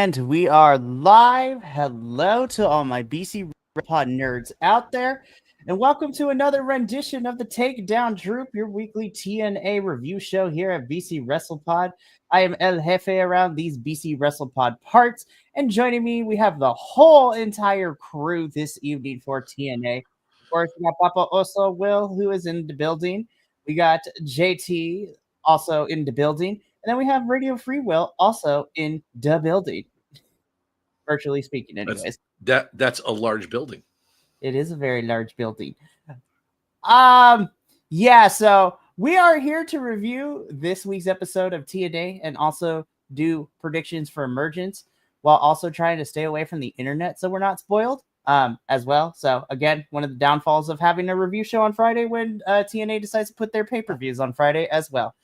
And we are live. Hello to all my BC Pod nerds out there. And welcome to another rendition of the Takedown Troupe, your weekly TNA review show here at BC WrestlePod. I am El Jefe around these BC WrestlePod parts. And joining me, we have the whole entire crew this evening for TNA. Of course, we got Papa Oso Will, who is in the building. We got JT, also in the building. And then we have Radio Free Will also in the building, virtually speaking, anyways. That's a large building. It is a very large building. Yeah, so we are here to review this week's episode of TNA and also do predictions for Emergence while also trying to stay away from the internet so we're not spoiled as well. So again, one of the downfalls of having a review show on Friday when TNA decides to put their pay-per-views on Friday as well.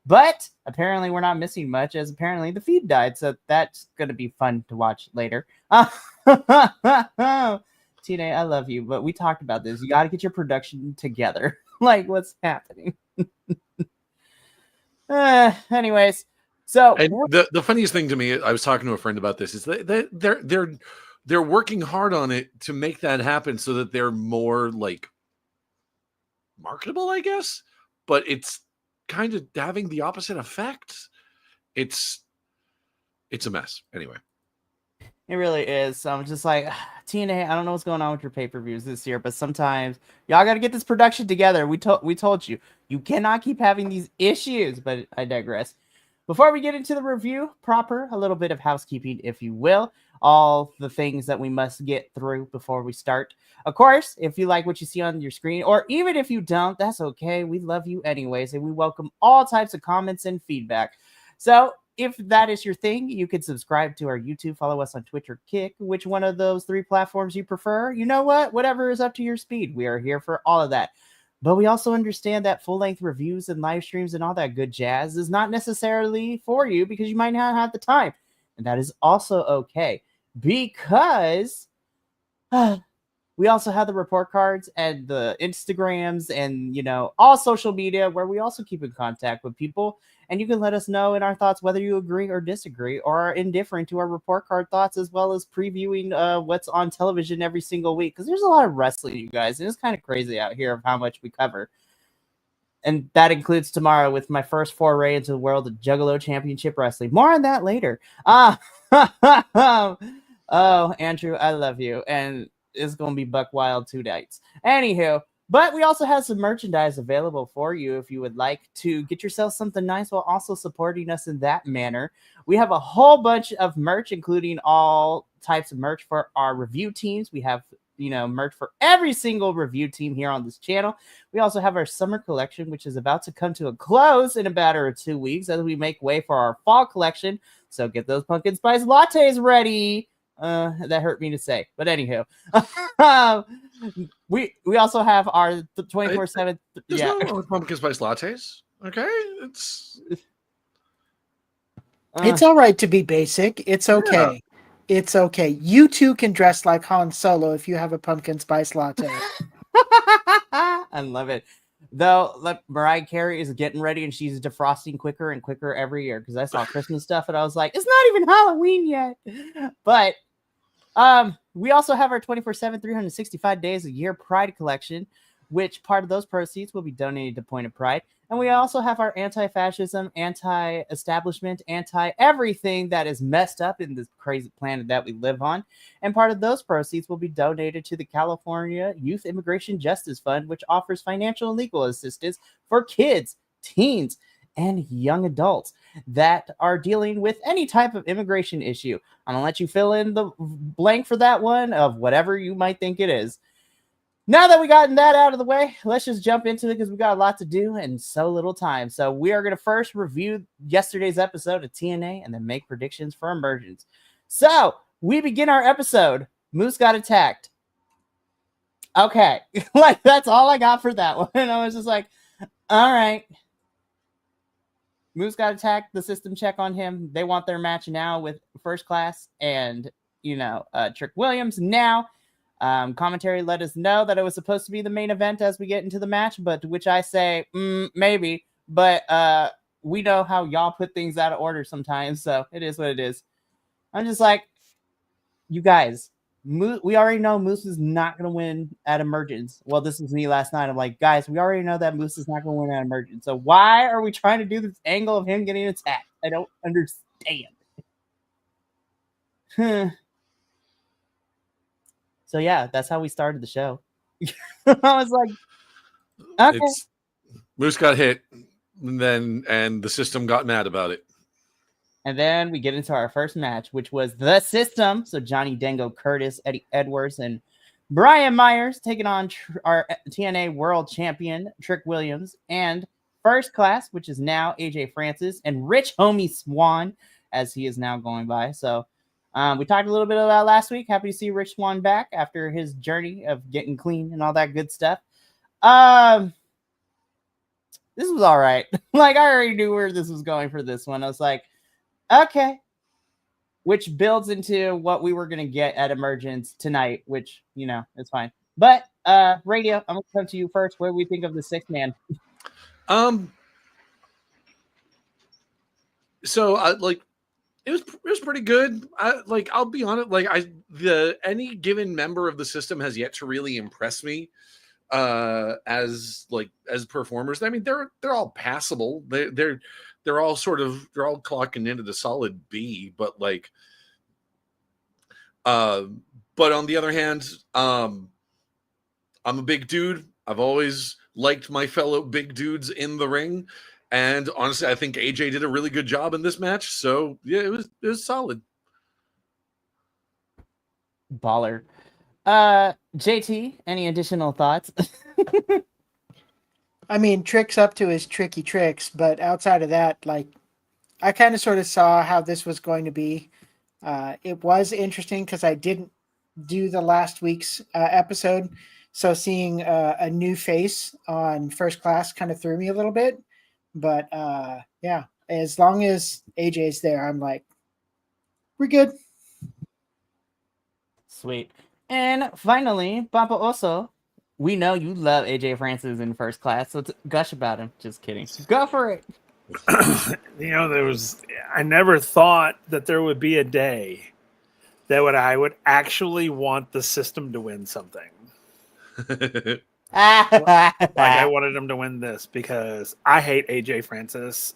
But apparently we're not missing much, as apparently the feed died, so that's going to be fun to watch later. TNA, I love you, but we talked about this. You got to get your production together. Like, what's happening? Anyways, so... And the funniest thing to me, I was talking to a friend about this, is that they're working hard on it to make that happen so that they're more, like, marketable, I guess? But it's kind of having the opposite effect. It's a mess. Anyway. It really is. So I'm just like, TNA, I don't know what's going on with your pay-per-views this year, but sometimes y'all got to get this production together. We told you. You cannot keep having these issues, but I digress. Before we get into the review proper, a little bit of housekeeping, if you will. All the things that we must get through before we start. Of course, if you like what you see on your screen, or even if you don't, that's okay. We love you anyways, and we welcome all types of comments and feedback. So if that is your thing, you can subscribe to our YouTube, follow us on Twitch or Kick, which one of those three platforms you prefer. You know what? Whatever is up to your speed. We are here for all of that. But we also understand that full-length reviews and live streams and all that good jazz is not necessarily for you because you might not have the time. And that is also okay because we also have the report cards and the Instagrams and, you know, all social media where we also keep in contact with people. And you can let us know in our thoughts whether you agree or disagree or are indifferent to our report card thoughts, as well as previewing what's on television every single week. Because there's a lot of wrestling, you guys. And it's kind of crazy out here of how much we cover. And that includes tomorrow with my first foray into the world of Juggalo Championship Wrestling. More on that later. Oh, Andrew, I love you. And it's going to be buck wild 2 nights. Anywho, but we also have some merchandise available for you if you would like to get yourself something nice while also supporting us in that manner. We have a whole bunch of merch, including all types of merch for our review teams. We have, you know, merch for every single review team here on this channel. We also have our summer collection, which is about to come to a close in about 2 weeks as we make way for our fall collection. So get those pumpkin spice lattes ready. That hurt me to say, but anywho, we also have our 24/7. There's nothing wrong with pumpkin spice lattes. Okay, it's all right to be basic. It's okay. Yeah. It's okay. You too can dress like Han Solo if you have a pumpkin spice latte. I love it. Though, Mariah Carey is getting ready and she's defrosting quicker and quicker every year because I saw Christmas stuff and I was like, it's not even Halloween yet. But we also have our 24/7, 365 days a year Pride collection, which part of those proceeds will be donated to Point of Pride. And we also have our anti-fascism, anti-establishment, anti-everything that is messed up in this crazy planet that we live on. And part of those proceeds will be donated to the California Youth Immigration Justice Fund, which offers financial and legal assistance for kids, teens, and young adults that are dealing with any type of immigration issue. I'm going to let you fill in the blank for that one of whatever you might think it is. Now that we gotten that out of the way, let's just jump into it because we got a lot to do and so little time. So we are going to first review yesterday's episode of TNA and then make predictions for Emergence. So we begin our episode. Moose got attacked. Okay. Like, that's all I got for that one. I was just like, all right. Moose got attacked. The system check on him. They want their match now with First Class and, Trick Williams now. Commentary let us know that it was supposed to be the main event as we get into the match, but to which I say, maybe. But we know how y'all put things out of order sometimes, so it is what it is. I'm just like, you guys, we already know Moose is not going to win at Emergence. Well, this was me last night. I'm like, guys, we already know that Moose is not going to win at Emergence. So why are we trying to do this angle of him getting attacked? I don't understand. So yeah, that's how we started the show. I was like, okay. Moose got hit, and the system got mad about it. And then we get into our first match, which was the system. So Johnny Dango Curtis, Eddie Edwards, and Brian Myers taking on our TNA World Champion, Trick Williams, and First Class, which is now AJ Francis, and Rich Homie Swan, as he is now going by. So we talked a little bit about last week. Happy to see Rich Swan back after his journey of getting clean and all that good stuff. This was all right. Like, I already knew where this was going for this one. I was like, okay. Which builds into what we were going to get at Emergence tonight, which, it's fine. But, Radio, I'm going to come to you first. What do we think of the 6-man? So, it was pretty good. I'll be honest. Any given member of the system has yet to really impress me as performers. I mean, they're all passable. They're all clocking into the solid B, but on the other hand, I'm a big dude. I've always liked my fellow big dudes in the ring, and honestly, I think AJ did a really good job in this match. So yeah, it was solid. Baller. JT, any additional thoughts? I mean, Trick's up to his tricky tricks, but outside of that, I kind of sort of saw how this was going to be. It was interesting because I didn't do the last week's episode, so seeing a new face on First Class kind of threw me a little bit. But yeah, as long as AJ's there, I'm like, we're good. Sweet. And finally, Papa Oso, we know you love AJ Francis in First Class, so gush about him. Just kidding. Go for it. I never thought that there would be a day that I would actually want the system to win something. I wanted him to win this because I hate AJ Francis.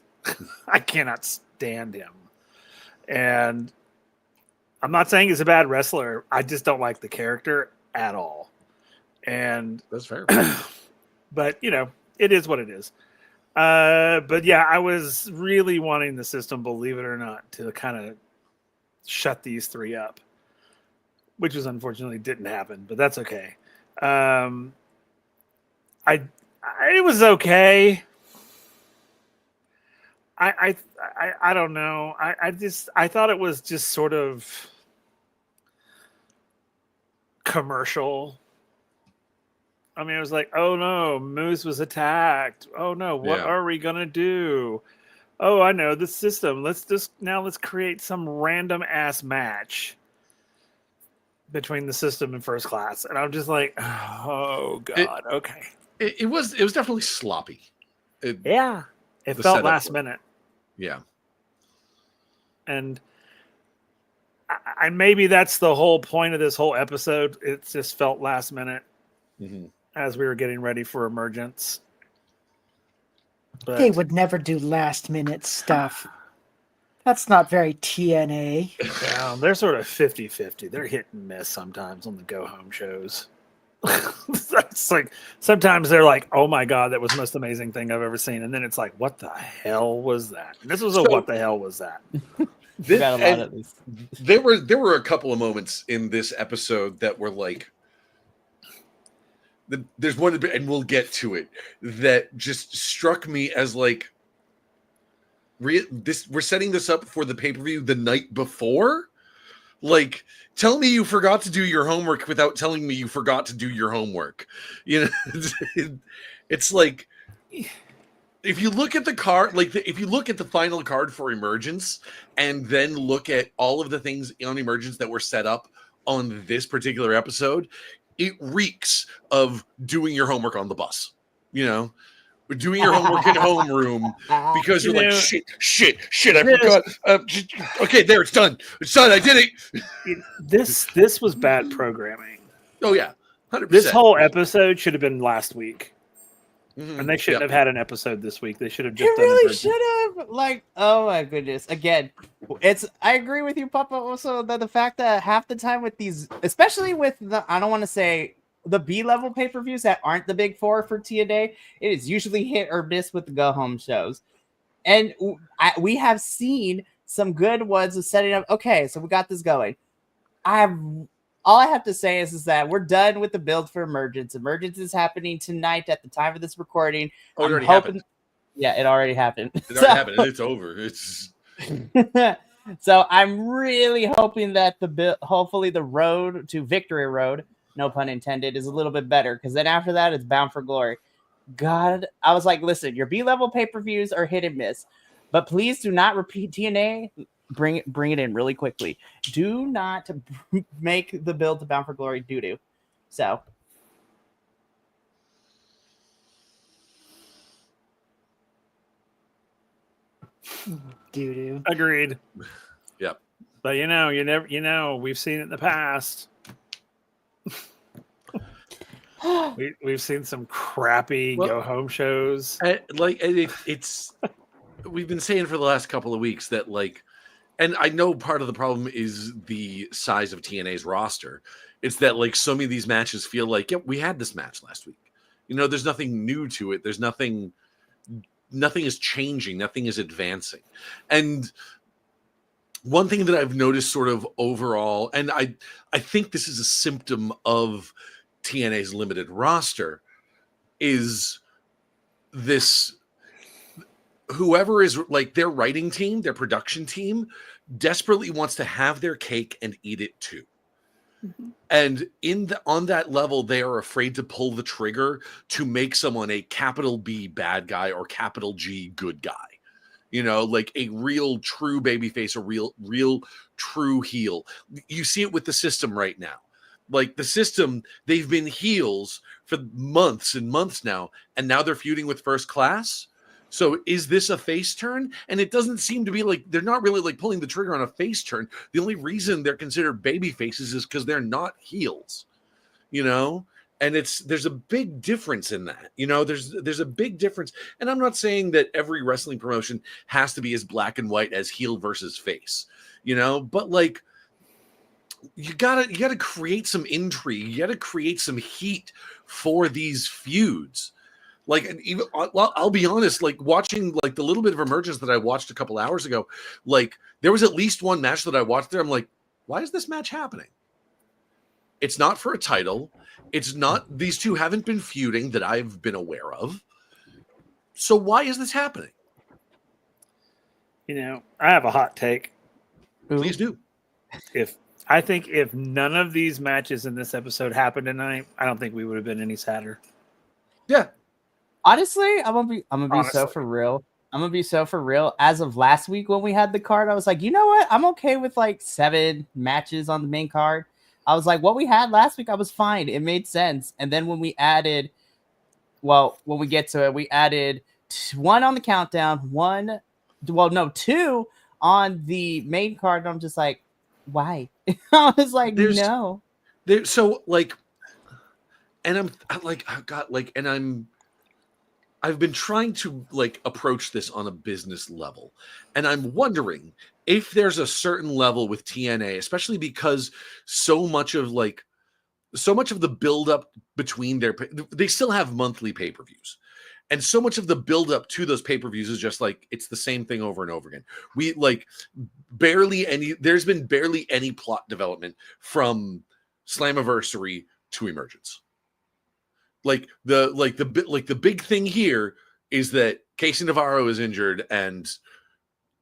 I cannot stand him. And I'm not saying he's a bad wrestler. I just don't like the character at all. And that's fair. But, it is what it is. But yeah, I was really wanting the system, believe it or not, to kind of shut these three up, which was unfortunately didn't happen, but that's okay. It was okay. I don't know. I thought it was just sort of commercial. I mean, it was like, oh no, Moose was attacked. Oh no, what are we gonna do? Oh, I know the system. Let's create some random ass match between the system and First Class, and I'm just like, oh god, okay. It was definitely sloppy. It felt last minute. Yeah, and I maybe that's the whole point of this whole episode. It just felt last minute. Mm-hmm. As we were getting ready for Emergence. But they would never do last minute stuff. That's not very TNA. Yeah, they're sort of 50-50. They're hit and miss sometimes on the go-home shows. It's like sometimes they're like, oh my god, that was the most amazing thing I've ever seen. And then it's like, what the hell was that? And this was what the hell was that? There were a couple of moments in this episode that were like, there's one, and we'll get to it, that just struck me as like, we're setting this up for the pay-per-view the night before. Like, tell me you forgot to do your homework without telling me you forgot to do your homework. It's like, if you look at the card, if you look at the final card for Emergence, and then look at all of the things on Emergence that were set up on this particular episode, it reeks of doing your homework on the bus. doing your homework in homeroom because you're You like, know, shit, I forgot. Okay, there, it's done. It's done. I did it. This was bad programming. Oh yeah, 100%. This whole episode should have been last week, Mhm. and they shouldn't have had an episode this week. They should have You just done. really should have. Like, oh my goodness. Again, I agree with you, Papa. Also, that the fact that half the time with these, especially with the, I don't want to say the B-level pay-per-views that aren't the big four for TNA, it is usually hit or miss with the go-home shows. And we have seen some good ones of setting up. Okay, so we got this going. All I have to say is that we're done with the build for Emergence. Emergence is happening tonight at the time of this recording. Oh, it already happened. Yeah, it already happened. It already happened. It's over. It's so I'm really hoping that hopefully the road to Victory Road, no pun intended, is a little bit better, because then after that it's Bound for Glory. God, I was like, listen, your B-level pay-per-views are hit and miss, but please do not repeat TNA. Bring it in really quickly. Do not make the build to Bound for Glory doo-doo. So Doo-doo. Agreed. Yep. But we've seen it in the past. We've seen some crappy go home shows. It's we've been saying for the last couple of weeks that, like, and I know part of the problem is the size of TNA's roster. It's that, like, so many of these matches feel like, yeah, we had this match last week. There's nothing new to it. There's nothing is changing. Nothing is advancing. And one thing that I've noticed sort of overall, and I think this is a symptom of TNA's limited roster, is this: whoever is, like, their writing team, their production team, desperately wants to have their cake and eat it too. Mm-hmm. And on that level, they are afraid to pull the trigger to make someone a capital B bad guy or capital G good guy. Like a real true babyface, a real true heel. You see it with the System right now. Like, the System, they've been heels for months and months now, and now they're feuding with First Class. So is this a face turn? And it doesn't seem to be. Like, they're not really, like, pulling the trigger on a face turn. The only reason they're considered baby faces is because they're not heels, and there's a big difference in that. There's a big difference. And I'm not saying that every wrestling promotion has to be as black and white as heel versus face, but, like, you gotta create some intrigue. You gotta create some heat for these feuds. Like, and even I'll be honest, like, watching, like, the little bit of Emergence that I watched a couple hours ago, like, there was at least one match that I watched there. I'm like, why is this match happening? It's not for a title. It's not, these two haven't been feuding that I've been aware of. So why is this happening? I have a hot take. Please do. I think if none of these matches in this episode happened tonight, I don't think we would have been any sadder. Yeah. Honestly, I'm gonna be so for real. I'm gonna be so for real. As of last week when we had the card, I was like, you know what? I'm okay with, like, 7 matches on the main card. I was like, what we had last week, I was fine. It made sense. And then when we get to it, we added 1 on the countdown, 2 on the main card. And I'm just like, why? I was like, no. So, like, and I've been trying to, like, approach this on a business level, and I'm wondering if there's a certain level with TNA, especially because so much of the buildup between they still have monthly pay-per-views, and so much of the buildup to those pay-per-views is just like, it's the same thing over and over again. There's been barely any plot development from Slammiversary to Emergence. The big thing here is that Casey Navarro is injured and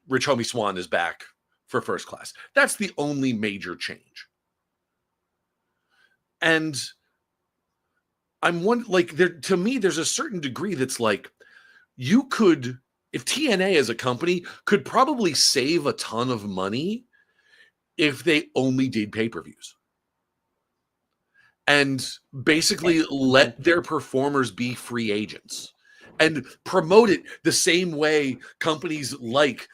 Rich Homie Swan is back for First Class. That's the only major change. And to me, there's a certain degree that's like, you could, if TNA as a company could probably save a ton of money if they only did pay-per-views. And basically let their performers be free agents and promote it the same way companies like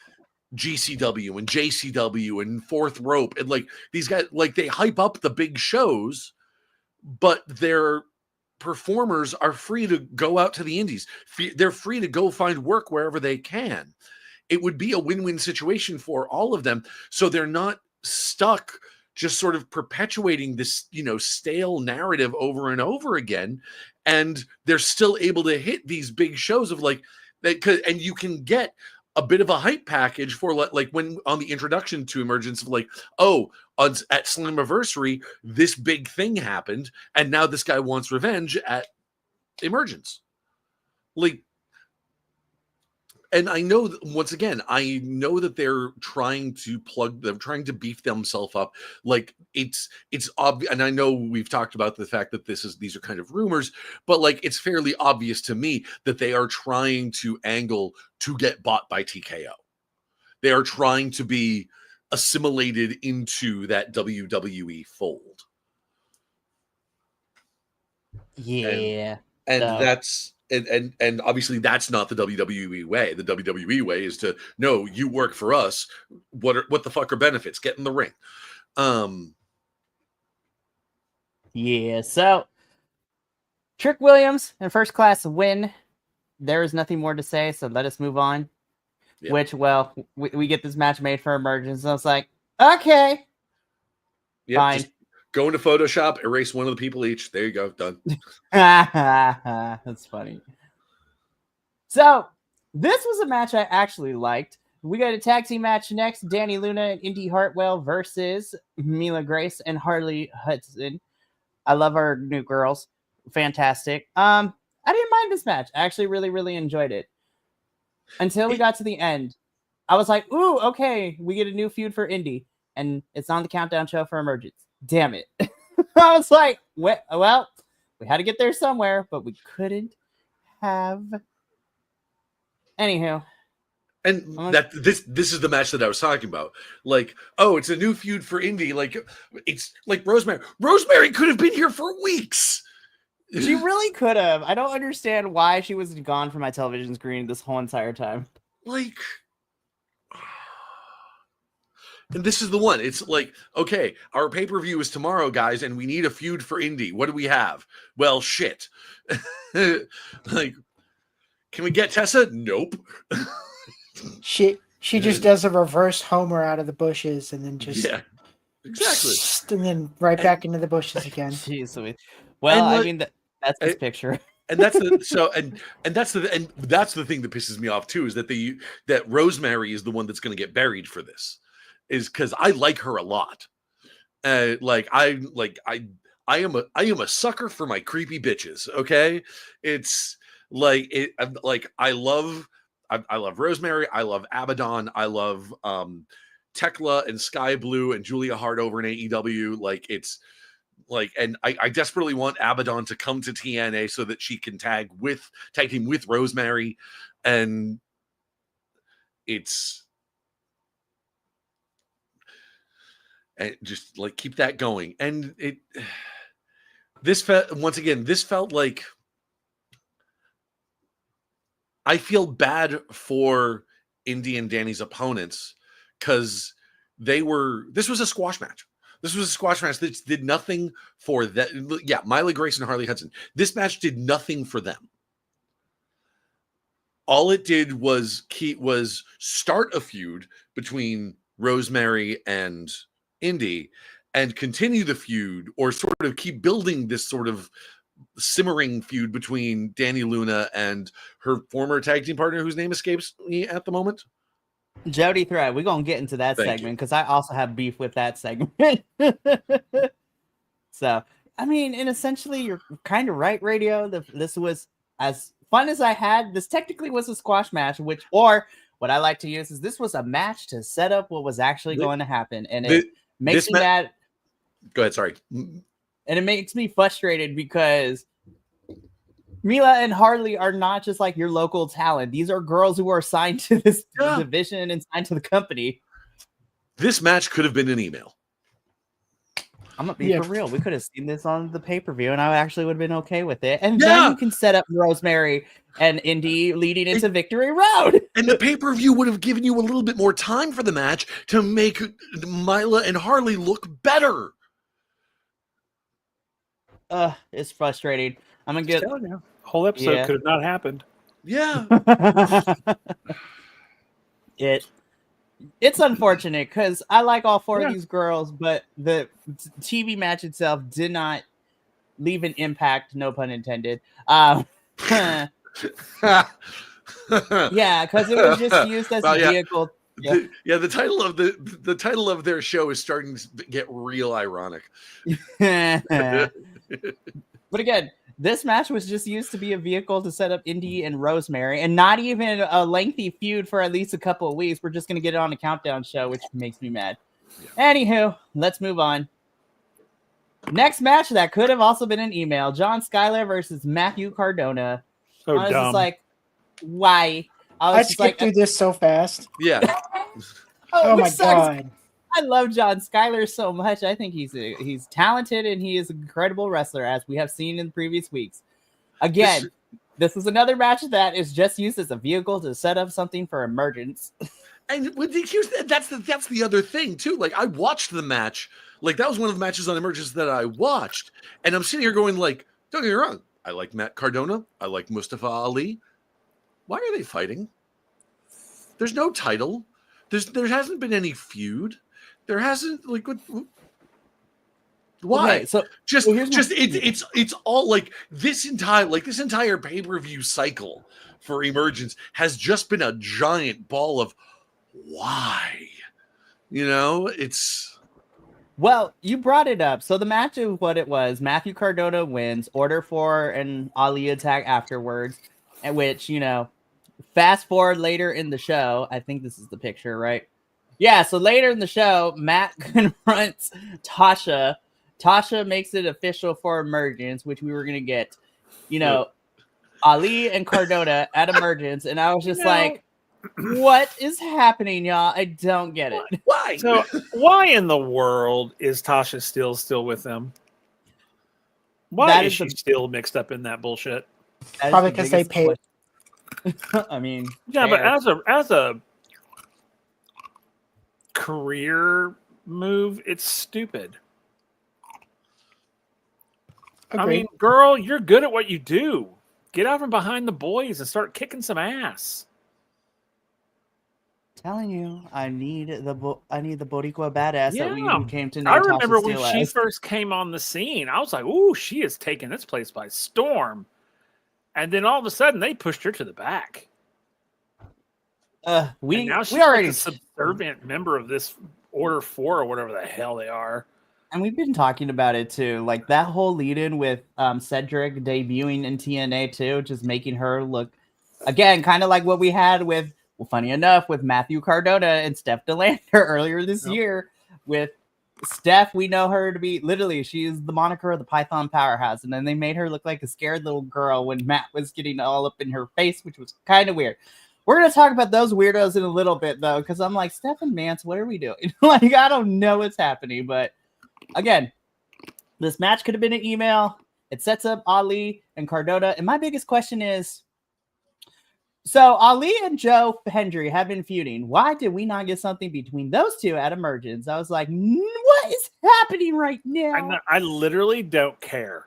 GCW and JCW and Fourth Rope and like these guys, like they hype up the big shows, but their performers are free to go out to the indies. They're free to go find work wherever they can. It would be a win-win situation for all of them, so they're not stuck just sort of perpetuating this, stale narrative over and over again, and they're still able to hit these big shows of like that, and you can get a bit of a hype package for like when on the introduction to Emergence of like, at Slammiversary, this big thing happened, and now this guy wants revenge at Emergence. Like, and I know once again, I know that they're trying to beef themselves up. Like it's obvious, and I know we've talked about the fact that these are kind of rumors, but like it's fairly obvious to me that they are trying to angle to get bought by TKO. They are trying to be assimilated into that WWE fold. Yeah, and so. that's. And obviously that's not the WWE way. The WWE way is to, no, you work for us. What the fuck are benefits? Get in the ring. Yeah, so Trick Williams and First Class win. There is nothing more to say, so let us move on. Yeah. Which, well, we get this match made for Emergence. And I was like, okay. Yep, fine. Just go into Photoshop, erase one of the people each. There you go. Done. That's funny. So, this was a match I actually liked. We got a tag team match next. Danny Luna and Indy Hartwell versus Mila Grace and Harley Hudson. I love our new girls. Fantastic. I didn't mind this match. I actually really, really enjoyed it. Until we got to the end. I was like, ooh, okay, we get a new feud for Indy. And it's on the countdown show for Emergence. Damn it. I was like, well, we had to get there somewhere, but we couldn't have. Anywho. And this is the match that I was talking about. Like, oh, it's a new feud for Indy. Like, it's like Rosemary. Rosemary could have been here for weeks. She really could have. I don't understand why she was gone from my television screen this whole entire time. Like, and this is the one. It's like, okay, our pay-per-view is tomorrow, guys, and we need a feud for Indy. What do we have? Well, shit. Like, can we get Tessa? Nope. She just does a reverse Homer out of the bushes and then just exactly, and then right back into the bushes again. Jeez, well, I mean that's this picture, and that's the that's the thing that pisses me off too, is that Rosemary is the one that's going to get buried for this, is because I like her a lot. I am a sucker for my creepy bitches. Okay, it's like I love Rosemary. I love Abaddon. I love Tekla and Sky Blue and Julia Hart over in AEW. Like, it's like, and I desperately want Abaddon to come to TNA so that she can tag team with Rosemary, and just like keep that going. And this felt like, I feel bad for Indy and Danny's opponents because this was a squash match. This was a squash match that did nothing for that. Yeah, Mila Grace and Harley Hudson. This match did nothing for them. All it did was start a feud between Rosemary and Indy and continue the feud, or sort of keep building this sort of simmering feud between Danny Luna and her former tag team partner, whose name escapes me at the moment. Jody Thread. We're gonna get into that segment because I also have beef with that segment. So, I mean, and essentially, you're kind of right, Radio. This was as fun as I had. This technically was a squash match, or what I like to use is this was a match to set up what was actually going to happen, and it makes me mad. Go ahead, sorry. And it makes me frustrated because Mila and Harley are not just like your local talent. These are girls who are signed to this division and signed to the company. This match could have been an email. I'm gonna be Yeah. for real. We could have seen this on the pay-per-view, and I actually would have been okay with it. And Yeah. then you can set up Rosemary and Indy leading into Victory Road. And the pay-per-view would have given you a little bit more time for the match to make Mila and Harley look better. It's frustrating. I'm gonna get Telling you, whole episode could have not happened. Yeah. It's unfortunate because I like all four of these girls, but the TV match itself did not leave an impact, no pun intended. Yeah, because it was just used as a vehicle. Yeah. The title of their show is starting to get real ironic. But again, this match was just used to be a vehicle to set up Indy and Rosemary, and not even a lengthy feud for at least a couple of weeks. We're just going to get it on a countdown show, which makes me mad. Yeah. Anywho, let's move on. Next match that could have also been an email: John Skyler versus Matthew Cardona. So I was dumb. just like, why? I skipped through this so fast. Yeah. Oh my god. I love John Skyler so much. I think he's talented and he is an incredible wrestler, as we have seen in previous weeks. Again, this is another match that is just used as a vehicle to set up something for Emergence. And that's the other thing too. Like, I watched the match. Like, that was one of the matches on Emergence that I watched, and I'm sitting here going, like, don't get me wrong, I like Matt Cardona, I like Mustafa Ali. Why are they fighting? There's no title. There hasn't been any feud. There hasn't, like, why? Okay, so it's all like this entire pay-per-view cycle for Emergence has just been a giant ball of why. You know, it's well, you brought it up. So the match is what it was. Matthew Cardona wins, order for an Ali attack afterwards, at which, you know, fast forward later in the show, I think this is the picture, right? Yeah, so later in the show, Matt confronts Tasha. Tasha makes it official for Emergence, which we were going to get, you know, Ali and Cardona at Emergence. And I was just like, what is happening, y'all? I don't get it. Why? So why in the world is Tasha still with them? Why is she still mixed up in that bullshit? Probably because they paid. I mean, yeah, but as a career move, it's stupid. Agreed. I mean, girl, you're good at what you do. Get out from behind the boys and start kicking some ass. Telling you, I need the Boricua badass that we came to know. I remember when Tasha she first came on the scene, I was like, "Ooh, she is taking this place by storm." And then all of a sudden, they pushed her to the back. We already like a subservient member of this Order 4 or whatever the hell they are. And we've been talking about it too, like that whole lead-in with Cedric debuting in TNA too, just making her look again kind of like what we had with, well, funny enough, with Matthew Cardona and Steph DeLander earlier this year. With Steph, we know her to be literally, she is the moniker of the Python Powerhouse, and then they made her look like a scared little girl when Matt was getting all up in her face, which was kind of weird. We're going to talk about those weirdos in a little bit, though, because I'm like, Steph and Mance, what are we doing? Like, I don't know what's happening, but again, this match could have been an email. It sets up Ali and Cardona, and my biggest question is, so Ali and Joe Hendry have been feuding. Why did we not get something between those two at Emergence? I was like, what is happening right now? I literally don't care.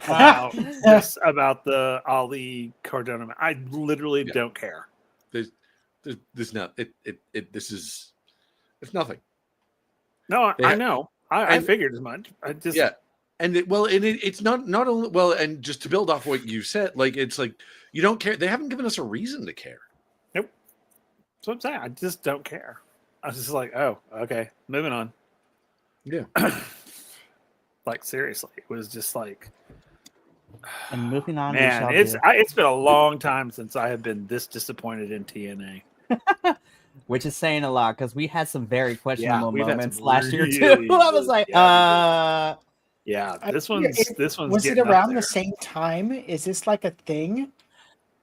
about the Ali Cardona. I literally don't care. There's not this is it's nothing. No, I know. I figured as much. I just it's not only well, and just to build off what you said, like it's like you don't care. They haven't given us a reason to care. Nope. That's what I'm saying. I just don't care. I was just like, oh, okay, moving on. Yeah. Like, seriously, it was just like, and moving on. Man, it's been a long time since I have been this disappointed in TNA. Which is saying a lot because we had some very questionable moments last year too. Really, I was like, yeah, this one's was it around the same time? Is this like a thing?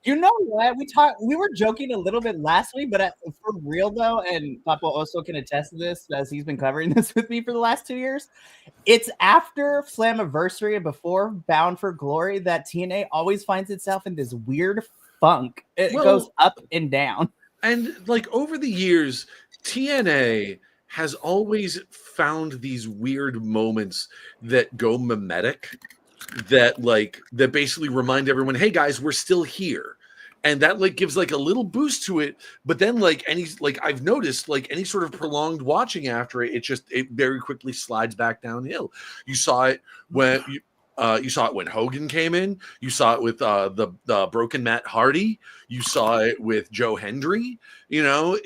You know what? We were joking a little bit last week, but for real though, and Papa also can attest to this as he's been covering this with me for the last 2 years. It's after Slammiversary and before Bound for Glory that TNA always finds itself in this weird funk. It goes up and down. And like over the years, TNA has always found these weird moments that go mimetic, that basically remind everyone, hey guys, we're still here. And that like gives like a little boost to it. But then like I've noticed like any sort of prolonged watching after it, it very quickly slides back downhill. You saw it when you saw it when Hogan came in. You saw it with the broken Matt Hardy. You saw it with Joe Hendry. You know,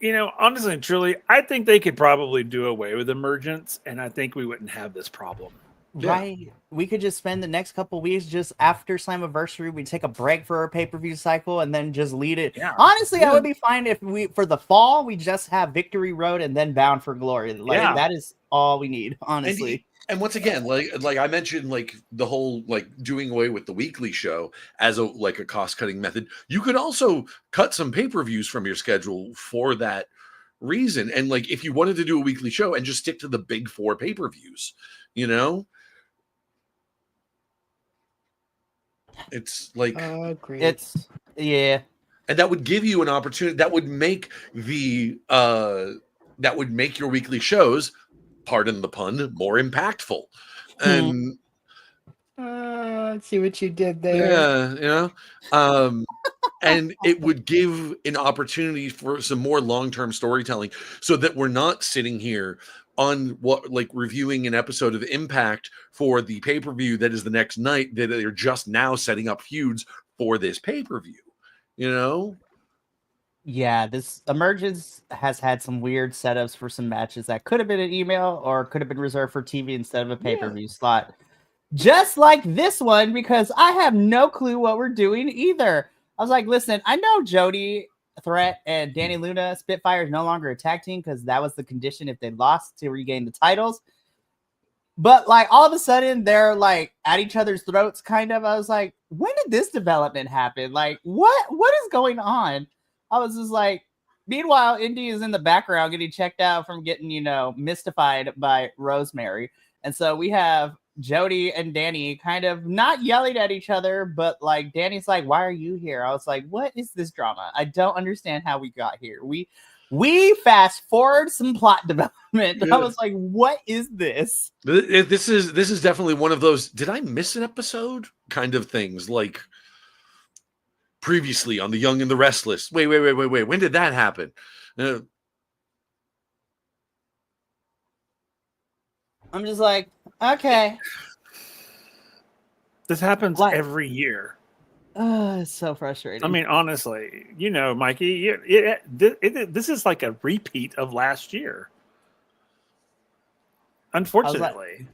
You know, honestly and truly, I think they could probably do away with Emergence, and I think we wouldn't have this problem. Yeah. Right. We could just spend the next couple weeks just after Slammiversary. We take a break for our pay-per-view cycle and then just lead it. Yeah. Honestly, I would be fine if for the fall, we just have Victory Road and then Bound for Glory. Like that is all we need, honestly. And once again, like I mentioned, like the whole like doing away with the weekly show as a cost-cutting method. You could also cut some pay-per-views from your schedule for that reason. And like if you wanted to do a weekly show and just stick to the big 4 pay-per-views, you know. It's like it's and that would give you an opportunity that would make your weekly shows, pardon the pun, more impactful. And let's see what you did there. Yeah, you know. And it would give an opportunity for some more long-term storytelling so that we're not sitting here on reviewing an episode of Impact for the pay-per-view that is the next night, that they're just now setting up feuds for this pay-per-view, you know? Yeah, this Emergence has had some weird setups for some matches that could have been an email or could have been reserved for TV instead of a pay-per-view slot. Just like this one, because I have no clue what we're doing either. I was like, listen, I know Jody Threat and Danny Luna Spitfire is no longer a tag team because that was the condition if they lost to regain the titles. But like all of a sudden they're like at each other's throats, kind of. I was like, when did this development happen? Like, what is going on? I was just like, meanwhile, Indy is in the background getting checked out from getting, mystified by Rosemary. And so we have Jody and Danny kind of not yelling at each other, but like Danny's like, why are you here? I was like, what is this drama? I don't understand how we got here. We fast forward some plot development. Yeah. I was like, what is this? This is definitely one of those, did I miss an episode kind of things, like previously on The Young and the Restless. Wait. When did that happen? I'm just like, okay. This happens every year. It's so frustrating. I mean, honestly, Mikey, this is like a repeat of last year. Unfortunately.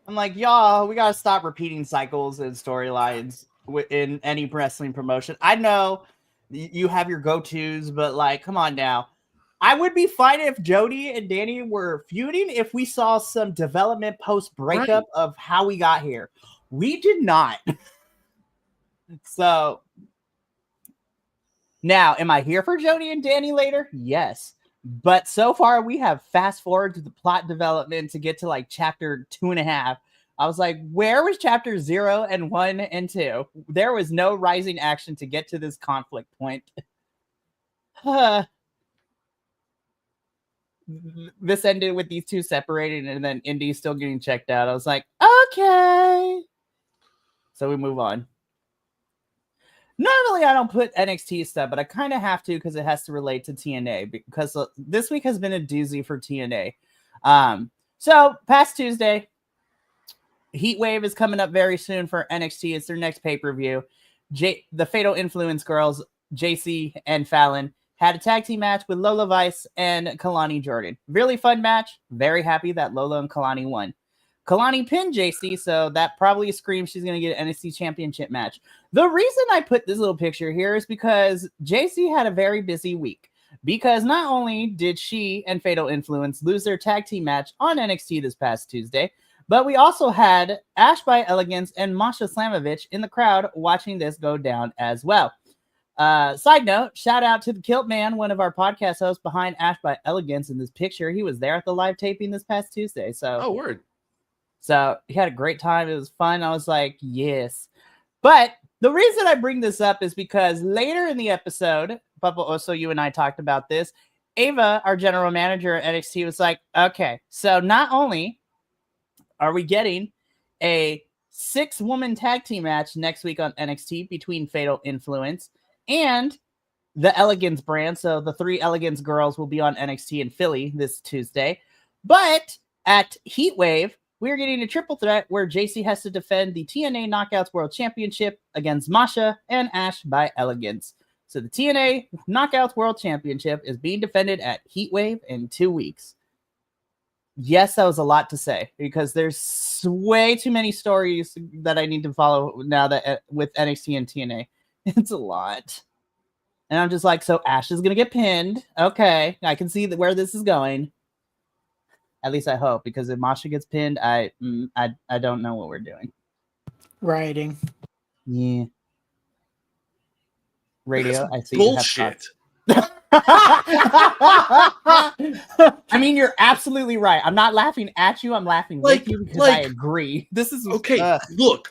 I'm like, y'all, we got to stop repeating cycles and storylines in any wrestling promotion. I know you have your go-tos, but like, come on now. I would be fine if Jody and Danny were feuding if we saw some development post-breakup of how we got here. We did not. So now, am I here for Jody and Danny later? Yes. But so far, we have fast forward to the plot development to get to like chapter 2.5. I was like, where was chapter 0 and 1 and 2? There was no rising action to get to this conflict point. This ended with these two separated and then Indy still getting checked out. I was like, okay. So we move on. Normally, I don't put NXT stuff, but I kind of have to because it has to relate to TNA because this week has been a doozy for TNA. So past Tuesday, Heatwave is coming up very soon for NXT. It's their next pay-per-view. The Fatal Influence girls, JC and Fallon, had a tag team match with Lola Vice and Kalani Jordan. Really fun match. Very happy that Lola and Kalani won. Kalani pinned JC, so that probably screams she's going to get an NXT championship match. The reason I put this little picture here is because JC had a very busy week. because not only did she and Fatal Influence lose their tag team match on NXT this past Tuesday, but we also had Ash by Elegance and Masha Slamovich in the crowd watching this go down as well. Side note, shout out to the Kilt Man, one of our podcast hosts behind Ash by Elegance in this picture. He was there at the live taping this past Tuesday. Oh, word. So he had a great time. It was fun. I was like, yes. But the reason I bring this up is because later in the episode, Papa Oso, you and I talked about this. Ava, our general manager at NXT, was like, okay, so not only are we getting a 6-woman tag team match next week on NXT between Fatal Influence and the Elegance brand. So the 3 Elegance girls will be on NXT in Philly this Tuesday. But at Heatwave, we're getting a triple threat where JC has to defend the TNA Knockouts World Championship against Masha and Ash by Elegance. So the TNA Knockouts World Championship is being defended at Heatwave in 2 weeks. Yes, that was a lot to say because there's way too many stories that I need to follow now that with NXT and TNA. It's a lot. And I'm just like, so Ash is going to get pinned. Okay, I can see where this is going. At least I hope, because if Masha gets pinned, I don't know what we're doing. Writing. Yeah. Radio, I see. Bullshit. I mean, you're absolutely right. I'm not laughing at you. I'm laughing with you because I agree. This is okay. Look.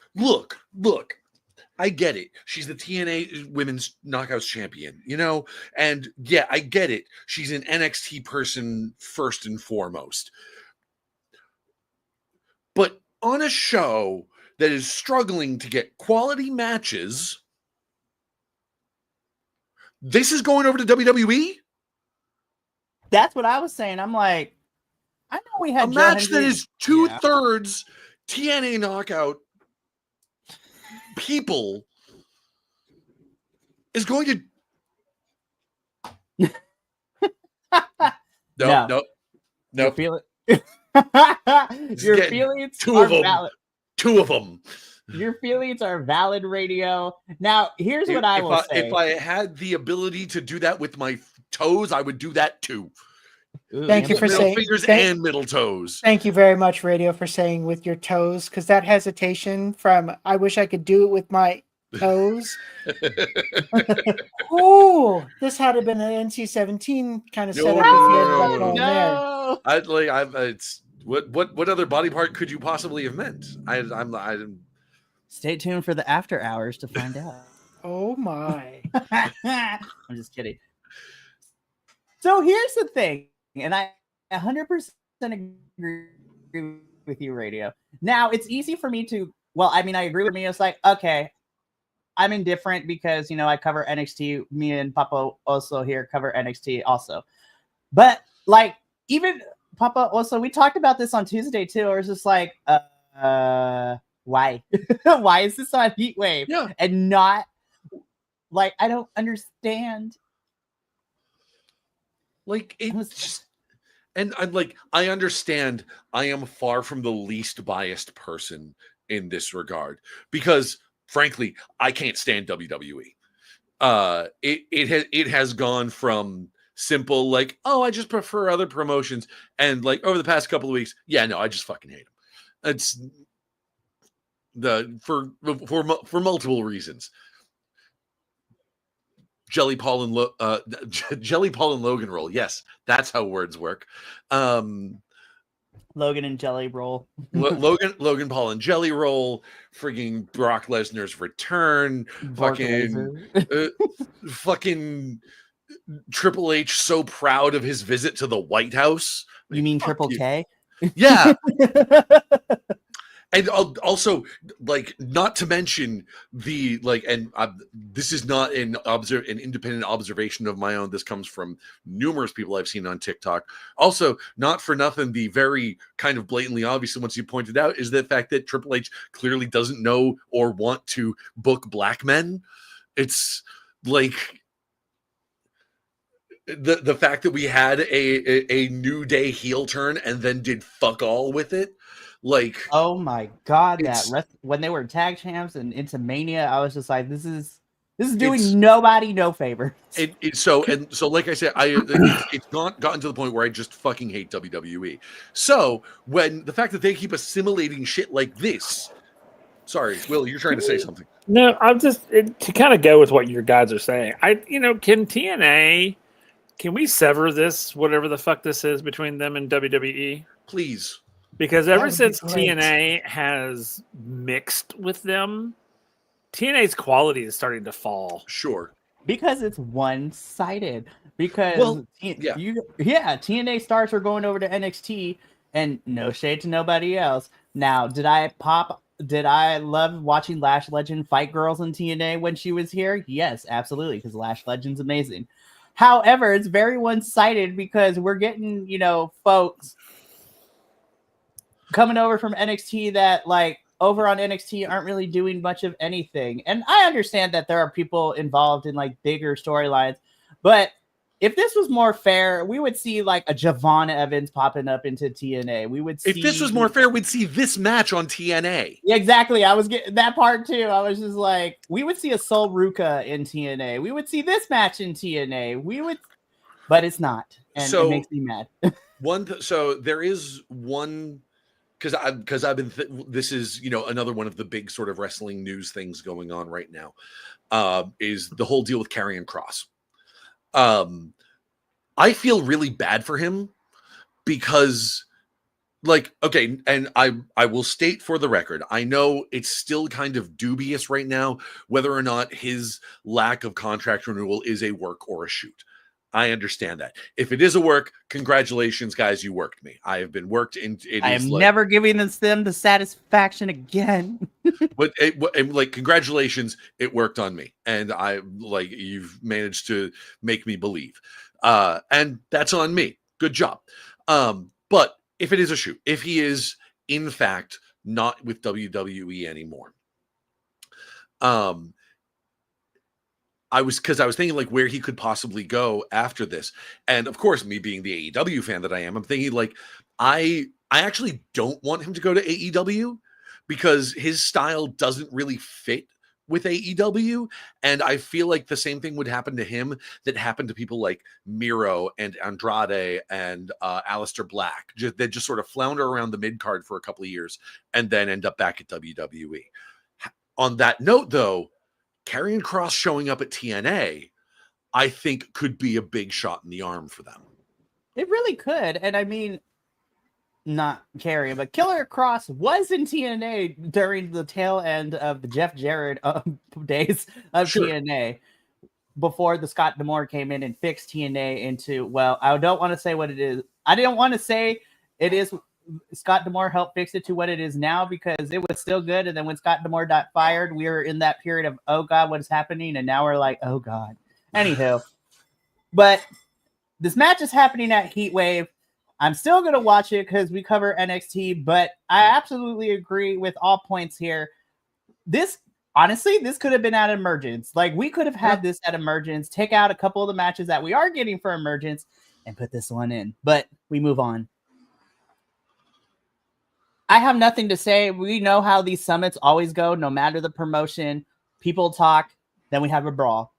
I get it. She's the TNA Women's Knockouts Champion, you know? And yeah, I get it. She's an NXT person first and foremost. But on a show that is struggling to get quality matches, this is going over to WWE? That's what I was saying. I'm like, I know we had a match that is 2/3 TNA Knockout people is going to no. Your feelings two of them. Valid. Two of them. Your feelings are valid, Radio. Now, here's what I will say. If I had the ability to do that with my toes, I would do that too. Thank you for saying fingers and middle toes. Thank you very much, Radio, for saying with your toes, because that hesitation from I wish I could do it with my toes. Oh, this had been an NC-17 kind of setup. No. It's what other body part could you possibly have meant? I'm Stay tuned for the after hours to find out. Oh my. I'm just kidding. So here's the thing, and I 100% agree with you, Radio. Now, it's easy for me to, I agree with me. It's like, okay, I'm indifferent because, I cover NXT. Me and Papa also here cover NXT also. But, even Papa also, we talked about this on Tuesday, too. Or it's just like, why? Why is this on Heatwave? Yeah. And not, I don't understand. And I'm I understand I am far from the least biased person in this regard because frankly, I can't stand WWE. It has gone from simple I just prefer other promotions and over the past couple of weeks, I just fucking hate them. It's for multiple reasons. Jelly Paul and Logan roll. Yes, that's how words work. Logan and Jelly roll. Logan Paul and Jelly roll. Frigging Brock Lesnar's return. Fucking Triple H so proud of his visit to the White House. You mean Triple K? Yeah. And also, not to mention the this is not an independent observation of my own. This comes from numerous people I've seen on TikTok. Also, not for nothing, the very kind of blatantly obvious, once you pointed out, is the fact that Triple H clearly doesn't know or want to book black men. It's the fact that we had a New Day heel turn and then did fuck all with it. Oh my god, when they were tag champs and into Mania, I was just like, this is This is doing nobody no favor. So like I said, it's gotten to the point where I just fucking hate WWE. So when the fact that they keep assimilating shit like this, sorry, Will, you're trying to say something. No, I'm just to kind of go with what your guys are saying. Can TNA, can we sever this, whatever the fuck this is, between them and WWE? Please. Because ever since TNA has mixed with them, TNA's quality is starting to fall. Sure. Because it's one-sided. Because TNA stars are going over to NXT, and no shade to nobody else. Now, did I love watching Lash Legend fight girls in TNA when she was here? Yes, absolutely, because Lash Legend's amazing. However, it's very one-sided because we're getting, folks coming over from NXT that, like, over on NXT aren't really doing much of anything. And I understand that there are people involved in, like, bigger storylines, but if this was more fair, we would see like a Javon Evans popping up into TNA. We would see, if this was more fair, we'd see this match on TNA. Yeah, exactly. I was getting that part too. I was just like, we would see a Sol Ruka in TNA. We would see this match in TNA. But it's not, and it makes me mad. So there is one, because I've been this is another one of the big sort of wrestling news things going on right now, is the whole deal with Karrion Kross. I feel really bad for him because, like, okay, and I will state for the record, I know it's still kind of dubious right now whether or not his lack of contract renewal is a work or a shoot. I understand that. If it is a work, congratulations, guys, you worked me. I have been worked in. I am never giving them the satisfaction again. But congratulations, it worked on me, and you've managed to make me believe, and that's on me. Good job. But if it is a shoot, if he is in fact not with WWE anymore, I was thinking like where he could possibly go after this. And of course, me being the AEW fan that I am, I'm thinking like, I actually don't want him to go to AEW because his style doesn't really fit with AEW. And I feel like the same thing would happen to him that happened to people like Miro and Andrade and Aleister Black. They just sort of flounder around the mid card for a couple of years and then end up back at WWE. On that note, though, Karrion Kross showing up at TNA, I think could be a big shot in the arm for them. It really could. And I mean, not Karrion, but Killer Kross was in TNA during the tail end of the Jeff Jarrett days of TNA before the Scott D'Amore came in and fixed TNA into, well, I don't want to say what it is. I didn't want to say it is Scott D'Amore helped fix it to what it is now because it was still good. And then when Scott D'Amore got fired, we were in that period of, oh God, what is happening? And now we're like, oh God. Anywho, but this match is happening at Heatwave. I'm still going to watch it because we cover NXT, but I absolutely agree with all points here. Honestly, this could have been at Emergence. Like, we could have had this at Emergence, take out a couple of the matches that we are getting for Emergence and put this one in, but we move on. I have nothing to say. We know how these summits always go, no matter the promotion. People talk, then we have a brawl.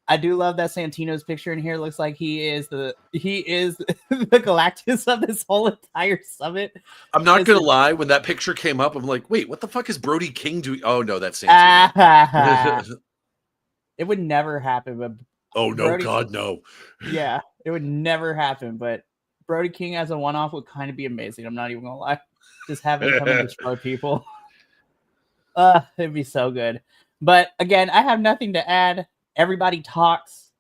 I do love that Santino's picture in here. Looks like he is the Galactus of this whole entire summit. I'm not gonna lie. When that picture came up, I'm like, wait, what the fuck is Brody King doing? Oh no, that's Santino. It would never happen, but oh no, Brody, God no. Yeah, it would never happen. But Brody King as a one-off would kind of be amazing. I'm not even gonna lie. Just having him come and destroy people. It'd be so good. But again, I have nothing to add. Everybody talks.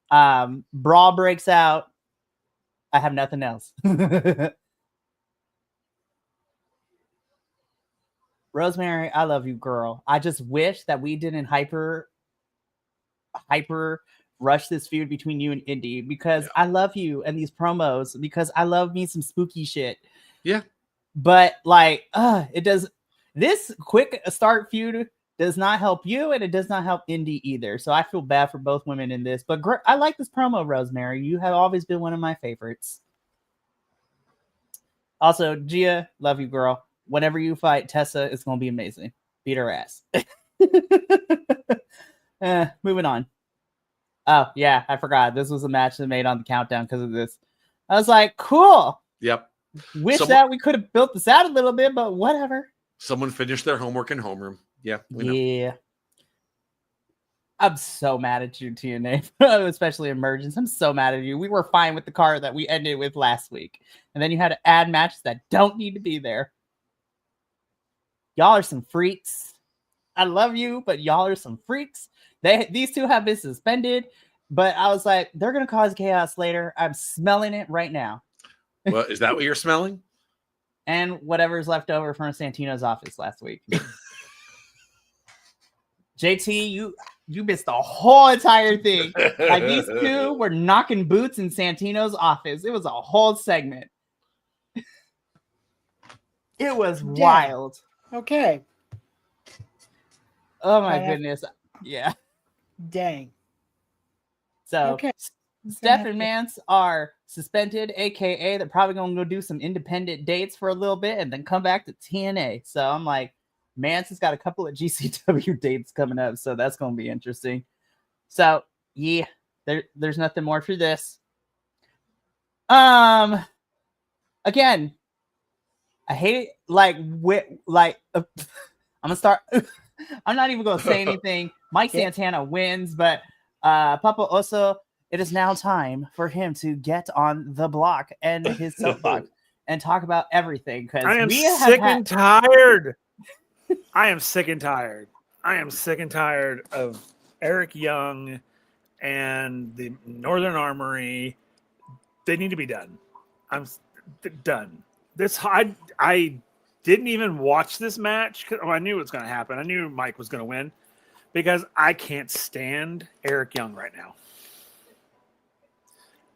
Brawl breaks out. I have nothing else. Rosemary, I love you, girl. I just wish that we didn't hyper rush this feud between you and Indy because I love you and these promos because I love me some spooky shit. Yeah. But like, it does. This quick start feud does not help you, and it does not help Indy either. So I feel bad for both women in this. But I like this promo, Rosemary. You have always been one of my favorites. Also, Gia, love you, girl. Whenever you fight Tessa, it's gonna be amazing. Beat her ass. Moving on. Oh, yeah, I forgot. This was a match that made on the countdown because of this. I was like, cool. Yep. Wish that we could have built this out a little bit, but whatever. Someone finished their homework in homeroom. Yeah. We know. I'm so mad at you, TNA, especially Emergence. I'm so mad at you. We were fine with the card that we ended with last week. And then you had to add matches that don't need to be there. Y'all are some freaks. I love you, but y'all are some freaks. These two have been suspended, but I was like, they're going to cause chaos later. I'm smelling it right now. Well, is that what you're smelling? And whatever's left over from Santino's office last week. JT, you missed the whole entire thing. Like, these two were knocking boots in Santino's office. It was a whole segment. It was wild. Okay. Oh my goodness. Yeah. Dang. So Steph and Mance are suspended, aka they're probably gonna go do some independent dates for a little bit and then come back to TNA. So I'm like, Mance has got a couple of GCW dates coming up, so that's gonna be interesting. So yeah, there's nothing more for this. Again, I hate it. I'm gonna start. I'm not even gonna say anything. Mike Santana wins, but Papa Oso, it is now time for him to get on the block and his soapbox and talk about everything. Because I am sick and tired. I am sick and tired. I am sick and tired of Eric Young and the Northern Armory. They need to be done. I'm done. I didn't even watch this match because I knew it was going to happen. I knew Mike was going to win because I can't stand Eric Young right now.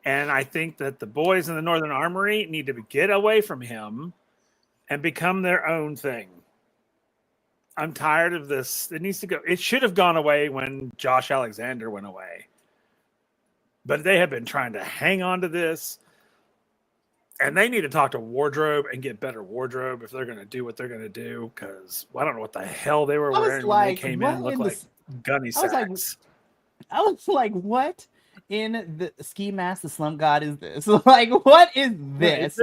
And I think that the boys in the Northern Armory need to get away from him and become their own thing. I'm tired of this. It needs to go. It should have gone away when Josh Alexander went away. But they have been trying to hang on to this. And they need to talk to Wardrobe and get better wardrobe if they're going to do what they're going to do. Because I don't know what the hell they were wearing when they came in. Looked like gunny sacks. I was like, what in the ski mask, the slump god is this? Like, what is this?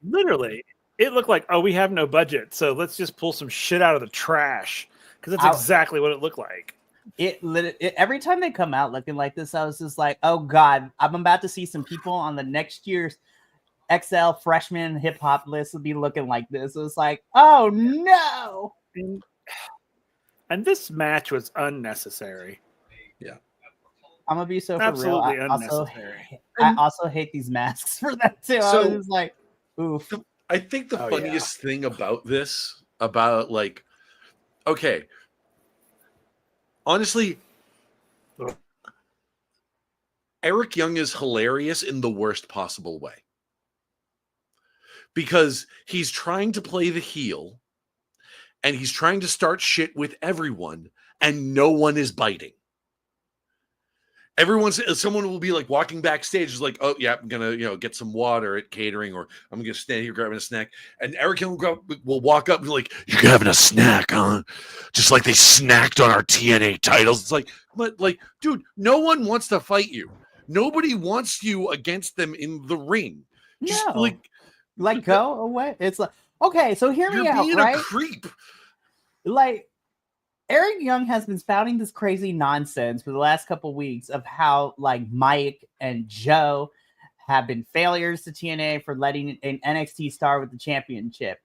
Literally. It looked like, oh, we have no budget, so let's just pull some shit out of the trash. Because that's exactly what it looked like. Every time they come out looking like this, I was just like, oh, God, I'm about to see some people on the next year's XL freshman hip hop list will be looking like this. It was like, oh, no. And this match was unnecessary. Yeah. I'm going to be so absolutely for real. Unnecessary. I also hate these masks for that, too. I was just like, oof. I think the funniest thing about this, about like, okay, honestly, Eric Young is hilarious in the worst possible way. Because he's trying to play the heel and he's trying to start shit with everyone and no one is biting. Someone will be like walking backstage is like, oh yeah, I'm gonna get some water at catering, or I'm gonna stand here grabbing a snack, and Eric Young will walk up and be like, you're having a snack, huh? Just like they snacked on our TNA titles. It's like, but like, dude, no one wants to fight you. Nobody wants you against them in the ring. Just like go away. It's like, okay, so hear me out, being right? A creep. Like, Eric Young has been spouting this crazy nonsense for the last couple of weeks of how like Mike and Joe have been failures to TNA for letting an NXT star with the championship.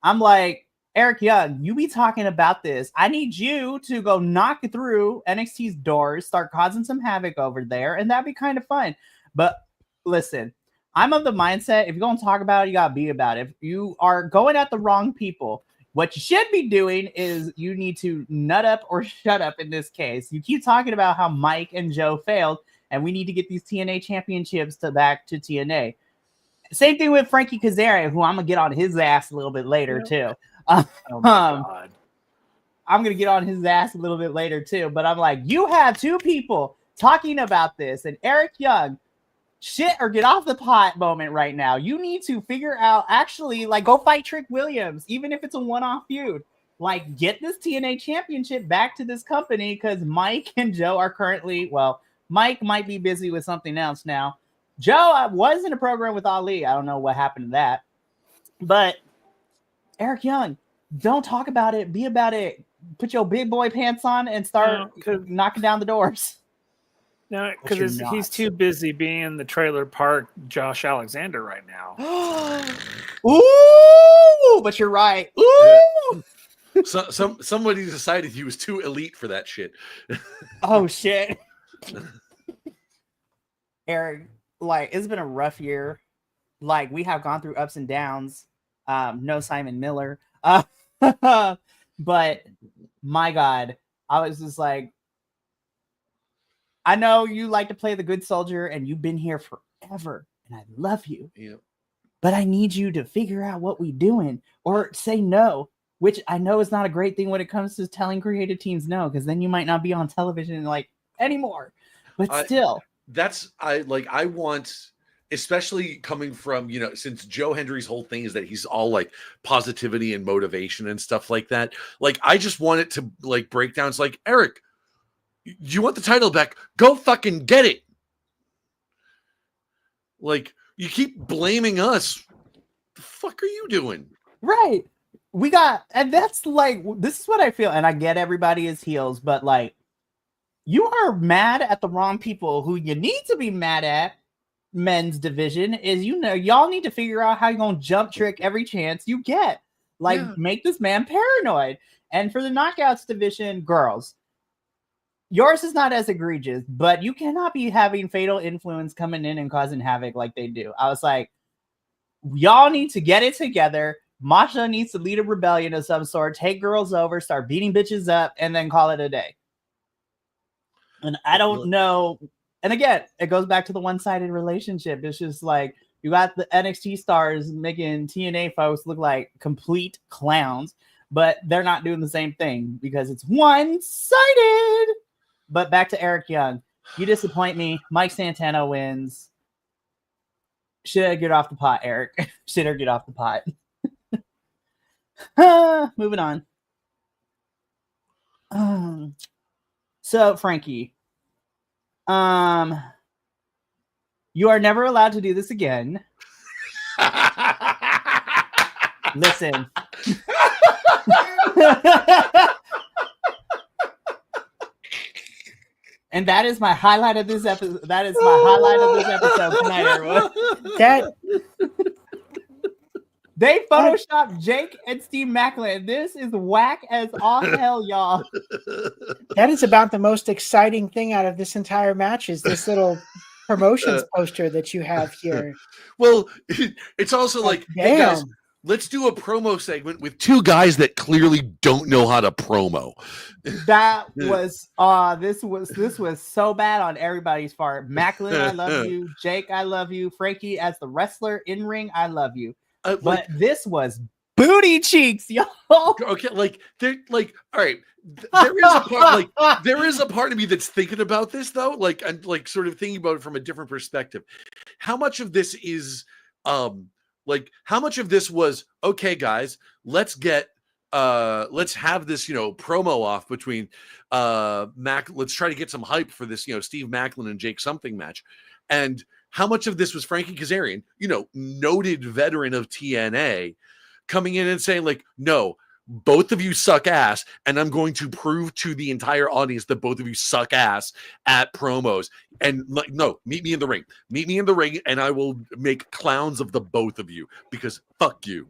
I'm like, Eric Young, you be talking about this. I need you to go knock through NXT's doors, start causing some havoc over there, and that'd be kind of fun. But listen, I'm of the mindset, if you're going to talk about it, you got to be about it. If you are going at the wrong people, what you should be doing is you need to nut up or shut up in this case. You keep talking about how Mike and Joe failed, and we need to get these TNA championships back to TNA. Same thing with Frankie Kazarian, who I'm going to get on his ass a little bit later, too. Oh, my God. I'm going to get on his ass a little bit later, too. But I'm like, you have two people talking about this, and Eric Young, shit or get off the pot moment right now. You need to figure out, actually, like, go fight Trick Williams, even if it's a one-off feud. like, get this TNA championship back to this company, because Mike and Joe are currently, well, Mike might be busy with something else now. Joe was in a program with Ali. I don't know what happened to that. But Eric Young, don't talk about it. Be about it. Put your big boy pants on and start knocking down the doors. No, because he's too busy being the trailer park Josh Alexander right now. Ooh, but you're right. Ooh. So somebody decided he was too elite for that shit. Oh shit. Eric, like, it's been a rough year. Like, we have gone through ups and downs. No Simon Miller. But my God, I was just like, I know you like to play the good soldier and you've been here forever and I love you. Yep. But I need you to figure out what we're doing or say no, which I know is not a great thing when it comes to telling creative teams no, because then you might not be on television like anymore. But still. I want, especially coming from, since Joe Hendry's whole thing is that he's all like positivity and motivation and stuff like that. Like, I just want it to like break down. It's like, Eric, you want the title back? Go fucking get it. Like, you keep blaming us. The fuck are you doing? Right. And that's like, this is what I feel. And I get everybody is heels, but like, you are mad at the wrong people. Who you need to be mad at, men's division, is, y'all need to figure out how you're going to jump trick every chance you get. Like, make this man paranoid. And for the knockouts division, girls, yours is not as egregious, but you cannot be having fatal influence coming in and causing havoc like they do. I was like, y'all need to get it together. Masha needs to lead a rebellion of some sort, take girls over, start beating bitches up, and then call it a day. And I don't know. And again, it goes back to the one-sided relationship. It's just like, you got the NXT stars making TNA folks look like complete clowns, but they're not doing the same thing because it's one-sided. But back to Eric Young. You disappoint me. Mike Santana wins. Should get off the pot, Eric. Should get off the pot. Moving on. So, Frankie. You are never allowed to do this again. Listen. And that is my highlight of this episode. That is my highlight of this episode tonight, everyone. They photoshopped Jake and Steve Macklin. This is whack as all hell, y'all. That is about the most exciting thing out of this entire match is this little promotions poster that you have here. Well, it's also like, hey guys, let's do a promo segment with two guys that clearly don't know how to promo. That was this was so bad on everybody's part. Macklin, I love you. Jake, I love you. Frankie, as the wrestler in ring, I love you. But this was booty cheeks, y'all. Okay, like they're like, all right. There is a part, like there is a part of me that's thinking about this though, like I'm like sort of thinking about it from a different perspective. How much of this is like how much of this was okay, guys? Let's have this promo off between let's try to get some hype for this Steve Macklin and Jake something match, and how much of this was Frankie Kazarian, noted veteran of TNA, coming in and saying like, no, both of you suck ass, and I'm going to prove to the entire audience that both of you suck ass at promos. And like, no, meet me in the ring. Meet me in the ring, and I will make clowns of the both of you because fuck you.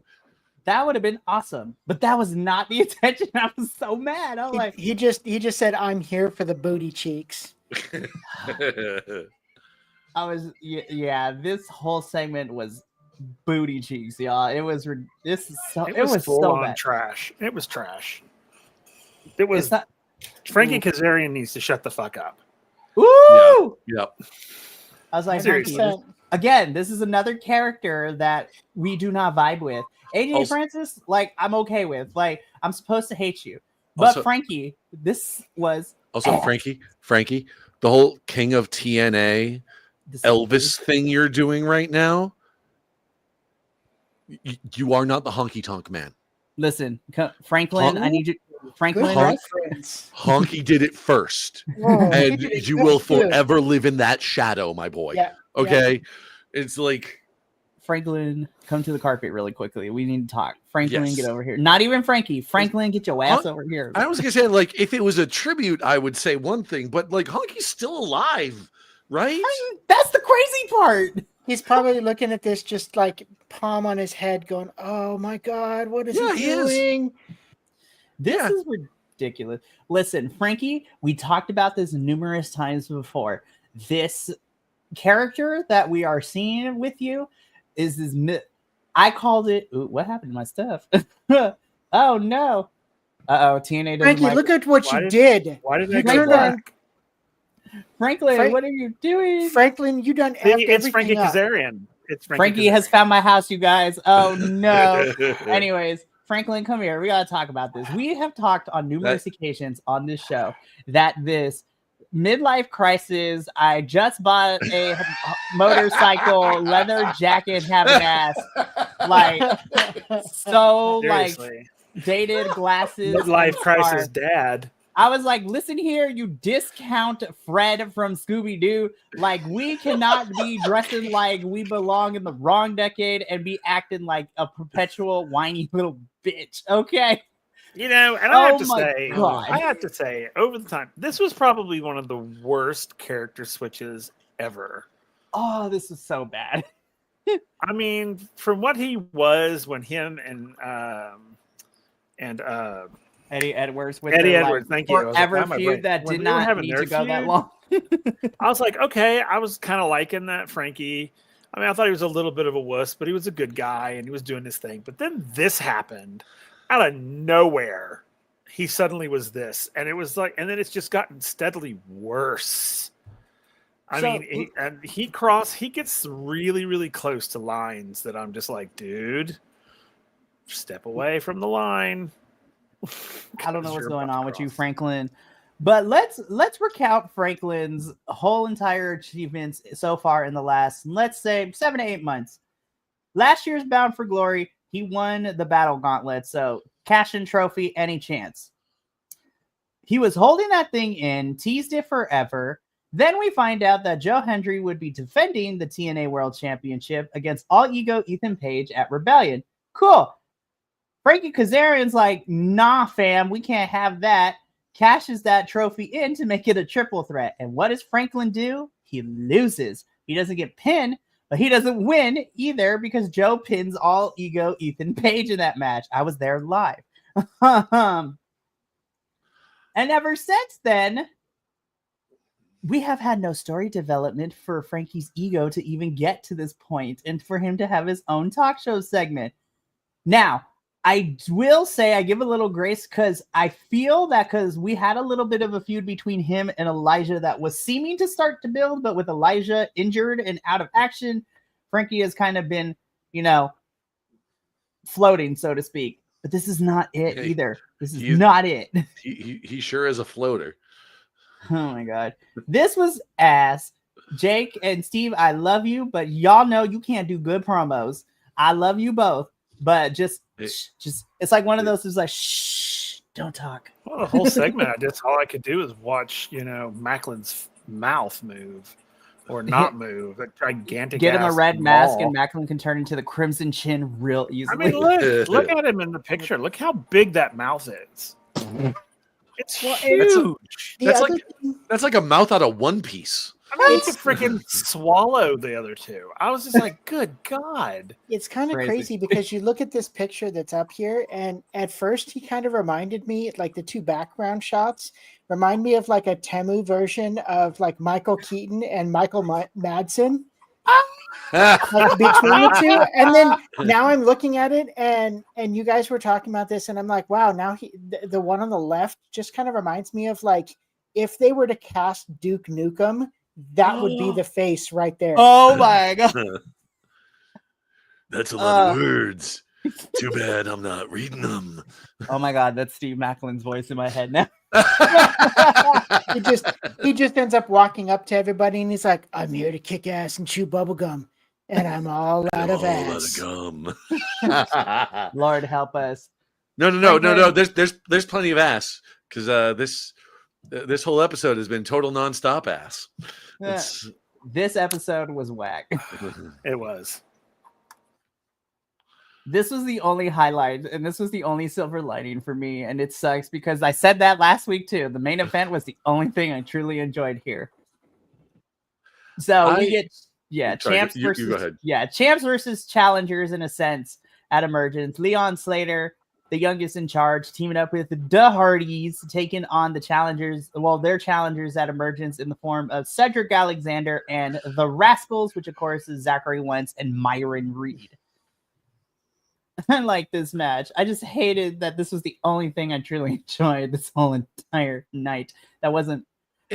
That would have been awesome, but that was not the intention. I was so mad. I was like, he just said, "I'm here for the booty cheeks." This whole segment was booty cheeks, y'all. It was full so on bad. Trash. It was trash. It was not. Frankie Kazarian needs to shut the fuck up. Ooh. Yep. I was like, again, this is another character that we do not vibe with. AJ Francis, like, I'm okay with. Like, I'm supposed to hate you. But also, Frankie, this was also Frankie, the whole King of TNA Elvis thing you're doing right now. You are not the honky tonk man. Listen, Franklin, I need you. Franklin, Good reference. Honky did it first, Whoa, he and did it you good, will too. forever live in that shadow, my boy. Yeah. Okay, it's like Franklin, come to the carpet really quickly. We need to talk. Franklin, Yes. get over here. Not even Frankie. Franklin, get your ass over here. I was gonna say, like, if it was a tribute, I would say one thing, but like Honky's still alive, right? That's the crazy part. He's probably looking at this just like palm on his head going, oh my God, what is Yeah, he he is. doing? This is ridiculous. Listen, Frankie, we talked about this numerous times before. This character that we are seeing with you is this. I called it. Ooh, what happened to my stuff? Oh no. TNA doesn't Frankie, like look at what Why you did- did. Why did I You go turned black? on Franklin, what are you doing? Franklin, you done See, effed it's Frankie everything up. Kazarian. It's Frankie has Kazarian. found my house, you guys. Oh no. Anyways, Franklin, come here. We gotta talk about this. We have talked on numerous occasions on this show that this midlife crisis. I just bought a motorcycle, leather jacket, having ass, like so Seriously. like dated glasses, Midlife and crisis scarf. dad. I was like, listen here, you discount Fred from Scooby Doo. Like, we cannot be dressing like we belong in the wrong decade and be acting like a perpetual whiny little bitch. Okay. You know, and I Oh have to my say, God. I have to say, over the time, this was probably one of the worst character switches ever. Oh, this is so bad. I mean, from what he was when him and Eddie Edwards with Eddie their, Edwards, like, thank you. I was like, forever wow, my feud brain. that When did they were not having need their to go that feud, long. I was like, okay, I was kind of liking that Frankie. I mean, I thought he was a little bit of a wuss, but he was a good guy and he was doing his thing. But then this happened out of nowhere. He suddenly was this, and it was like, and then it's just gotten steadily worse. I So- mean, he gets really, really close to lines that I'm just like, dude, step away from the line. I don't know 'Cause what's you're going about to on with you, cross. Franklin. But let's recount Franklin's whole entire achievements so far in the last, let's say, 7 to 8 months. Last year's Bound for Glory, he won the Battle Gauntlet, so cash-in trophy, any chance. He was holding that thing in, teased it forever. Then we find out that Joe Hendry would be defending the TNA World Championship against All Ego Ethan Page at Rebellion. Cool. Frankie Kazarian's like, nah, fam, we can't have that. Cashes that trophy in to make it a triple threat. And what does Franklin do? He loses. He doesn't get pinned, but he doesn't win either because Joe pins All Ego Ethan Page in that match. I was there live. And ever since then, we have had no story development for Frankie's ego to even get to this point and for him to have his own talk show segment. Now, I will say I give a little grace because I feel that because we had a little bit of a feud between him and Elijah that was seeming to start to build, but with Elijah injured and out of action, Frankie has kind of been, floating, so to speak. But this is not it either. This is not it. He sure is a floater. Oh my God. This was ass. Jake and Steve, I love you, but y'all know you can't do good promos. I love you both, but just it's like one of those who's like, shh, don't talk. Well, the whole segment, all I could do was watch, Macklin's mouth move or not move. A gigantic. Get him a ass red mask, maul. and Macklin can turn into the Crimson Chin real easily. I mean, look at him in the picture. Look how big that mouth is. It's huge. That's like a mouth out of One Piece. I mean, he could freaking swallow the other two. I was just like, good God. It's kind of crazy because you look at this picture that's up here, and at first he kind of reminded me, like the two background shots, remind me of like a Temu version of like Michael Keaton and Michael Madsen. Like between the two, and then now I'm looking at it, and you guys were talking about this, and I'm like, wow, now the one on the left just kind of reminds me of like if they were to cast Duke Nukem, that would be the face right there. Oh my God. That's a lot of words. Too bad I'm not reading them. Oh my God, that's Steve Macklin's voice in my head now. he just ends up walking up to everybody and he's like, I'm here to kick ass and chew bubble gum, and I'm all out of ass. Gum. Lord help us. No. There's plenty of ass because this whole episode has been total nonstop ass. This episode was whack. It was. This was the only highlight, and this was the only silver lining for me, and it sucks because I said that last week too. The main event was the only thing I truly enjoyed here. So we get champs versus challengers in a sense at Emergence. Leon Slater, the youngest in charge, teaming up with the Hardys, taking on the challengers. Well, their challengers at Emergence in the form of Cedric Alexander and the Rascals, which of course is Zachary Wentz and Myron Reed. I like this match. I just hated that this was the only thing I truly enjoyed this whole entire night. That wasn't.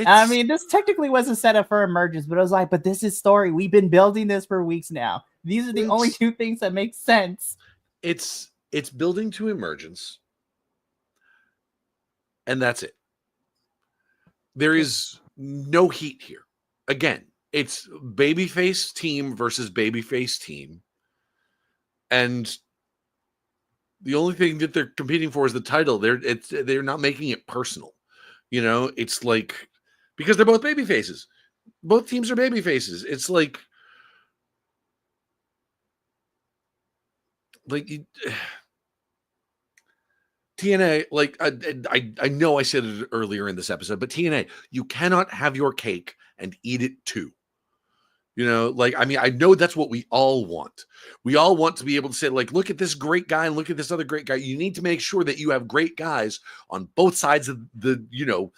I mean, this technically was a setup for Emergence, but I was like, but this is story. We've been building this for weeks now. These are the only two things that make sense. It's building to Emergence, and that's it. There is no heat here. Again, it's babyface team versus babyface team, and the only thing that they're competing for is the title. They're not making it personal. You know, it's like because they're both baby faces. Both teams are baby faces. It's like TNA, like I know I said it earlier in this episode, but TNA, you cannot have your cake and eat it too. You know, like, I mean, I know that's what we all want. We all want to be able to say, like, look at this great guy and look at this other great guy. You need to make sure that you have great guys on both sides of the, you know,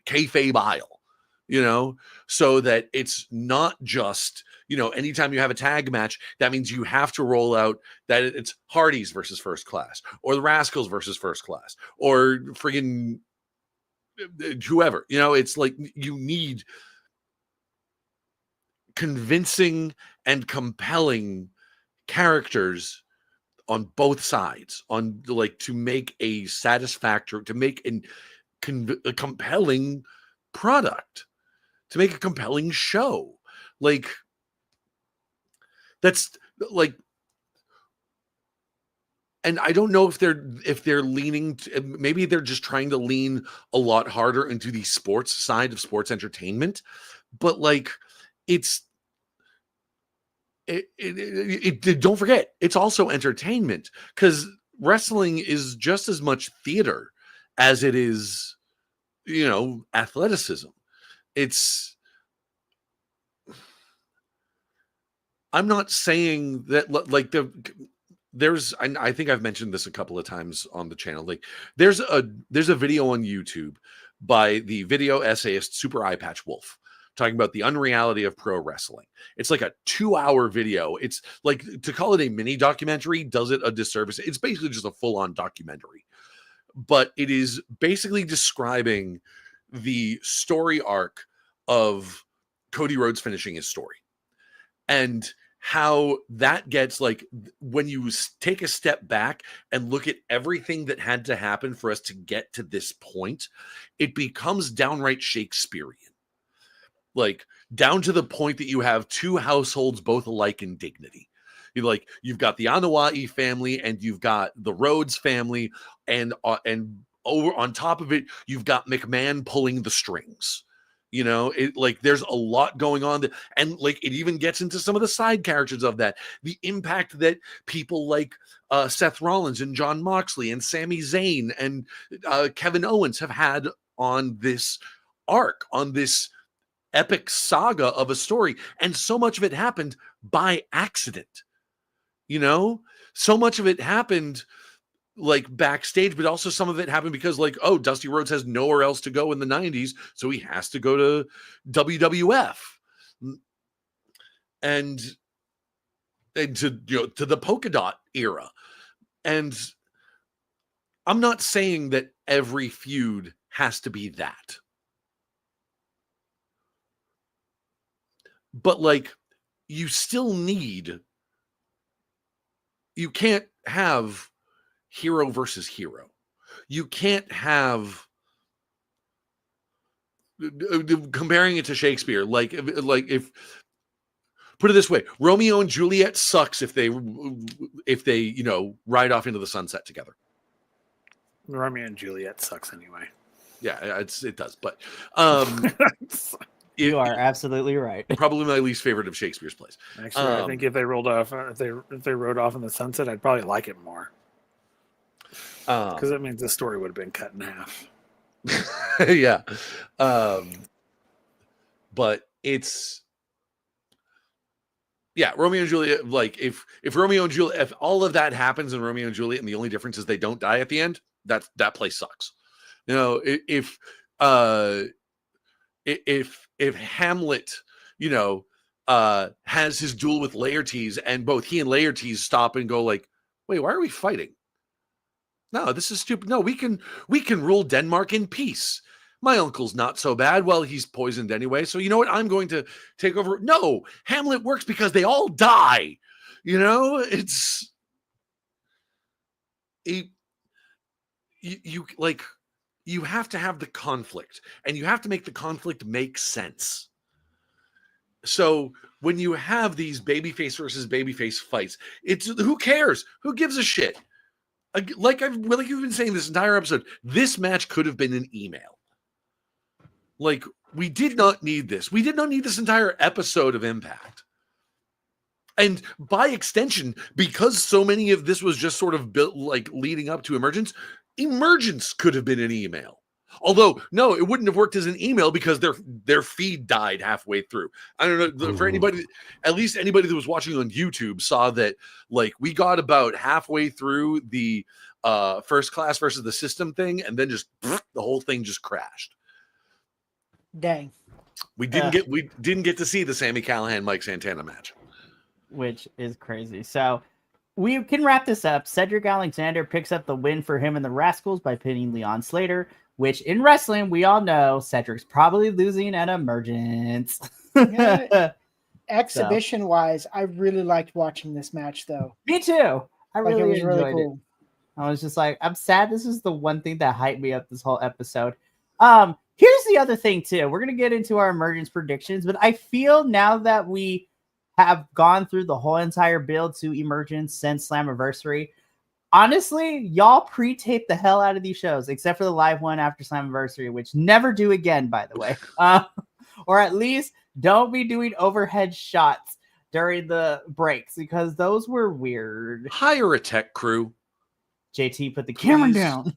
kayfabe aisle, you know, so that it's not just, you know, anytime you have a tag match, that means you have to roll out that it's Hardys versus First Class or the Rascals versus First Class or friggin' whoever, you know, it's like you need convincing and compelling characters on both sides on like to make a satisfactory, to make a compelling product, to make a compelling show. Like that's like, and I don't know if they're leaning to, maybe they're just trying to lean a lot harder into the sports side of sports entertainment, but like don't forget, it's also entertainment because wrestling is just as much theater as it is, you know, athleticism. I'm not saying that like I think I've mentioned this a couple of times on the channel. Like there's a video on YouTube by the video essayist Super Eye Patch Wolf talking about the unreality of pro wrestling. It's like a 2-hour video. It's like, to call it a mini documentary does it a disservice. It's basically just a full-on documentary. But it is basically describing the story arc of Cody Rhodes finishing his story. And how that gets, like, when you take a step back and look at everything that had to happen for us to get to this point, it becomes downright Shakespearean. Like, down to the point that you have two households both alike in dignity. You've got the Anawai family and you've got the Rhodes family, and over on top of it, you've got McMahon pulling the strings. You know, there's a lot going on, and like it even gets into some of the side characters of that. The impact that people like Seth Rollins and Jon Moxley and Sami Zayn and Kevin Owens have had on this arc, on this epic saga of a story, and so much of it happened by accident. You know, so much of it happened like backstage, but also some of it happened because, like, oh, Dusty Rhodes has nowhere else to go in the 90s, so he has to go to WWF and to, you know, to the polka dot era. And I'm not saying that every feud has to be that, but like, you can't have hero versus hero. You can't have, comparing it to Shakespeare, like if put it this way, Romeo and Juliet sucks if they you know, ride off into the sunset together. Romeo and Juliet sucks anyway. Yeah, it does. But you are absolutely right. Probably my least favorite of Shakespeare's plays. Actually, I think if they rode off in the sunset, I'd probably like it more. Because it means the story would have been cut in half. Yeah. But it's Romeo and Juliet. Like if Romeo and Juliet, if all of that happens in Romeo and Juliet, and the only difference is they don't die at the end, that play sucks. You know, if Hamlet, you know, has his duel with Laertes, and both he and Laertes stop and go like, wait, why are we fighting? No, this is stupid. No, we can rule Denmark in peace. My uncle's not so bad. Well, he's poisoned anyway. So you know what? I'm going to take over. No, Hamlet works because they all die. You know, you have to have the conflict, and you have to make the conflict make sense. So when you have these babyface versus babyface fights, it's who cares? Who gives a shit? Like you've been saying this entire episode, this match could have been an email. Like, we did not need this. We did not need this entire episode of Impact. And by extension, because so many of this was just sort of built like leading up to Emergence could have been an email. Although, no, it wouldn't have worked as an email because their feed died halfway through. I don't know, for anybody, at least anybody that was watching on YouTube saw that, like, we got about halfway through the First Class versus the System thing, and then just the whole thing just crashed. Dang. We didn't get to see the Sami Callihan Mike Santana match, which is crazy. So we can wrap this up. Cedric Alexander picks up the win for him and the Rascals by pinning Leon Slater, which in wrestling, we all know Cedric's probably losing at Emergence. Yeah. Exhibition-wise, I really liked watching this match, though. Me too. I really enjoyed really cool. it. I was just like, I'm sad this is the one thing that hyped me up this whole episode. Here's the other thing, too. We're going to get into our Emergence predictions, but I feel now that we have gone through the whole entire build to Emergence since Slammiversary, honestly, y'all pre-tape the hell out of these shows, except for the live one after Slammiversary, which never do again, by the way. Or at least don't be doing overhead shots during the breaks, because those were weird. Hire a tech crew. JT, put the camera down.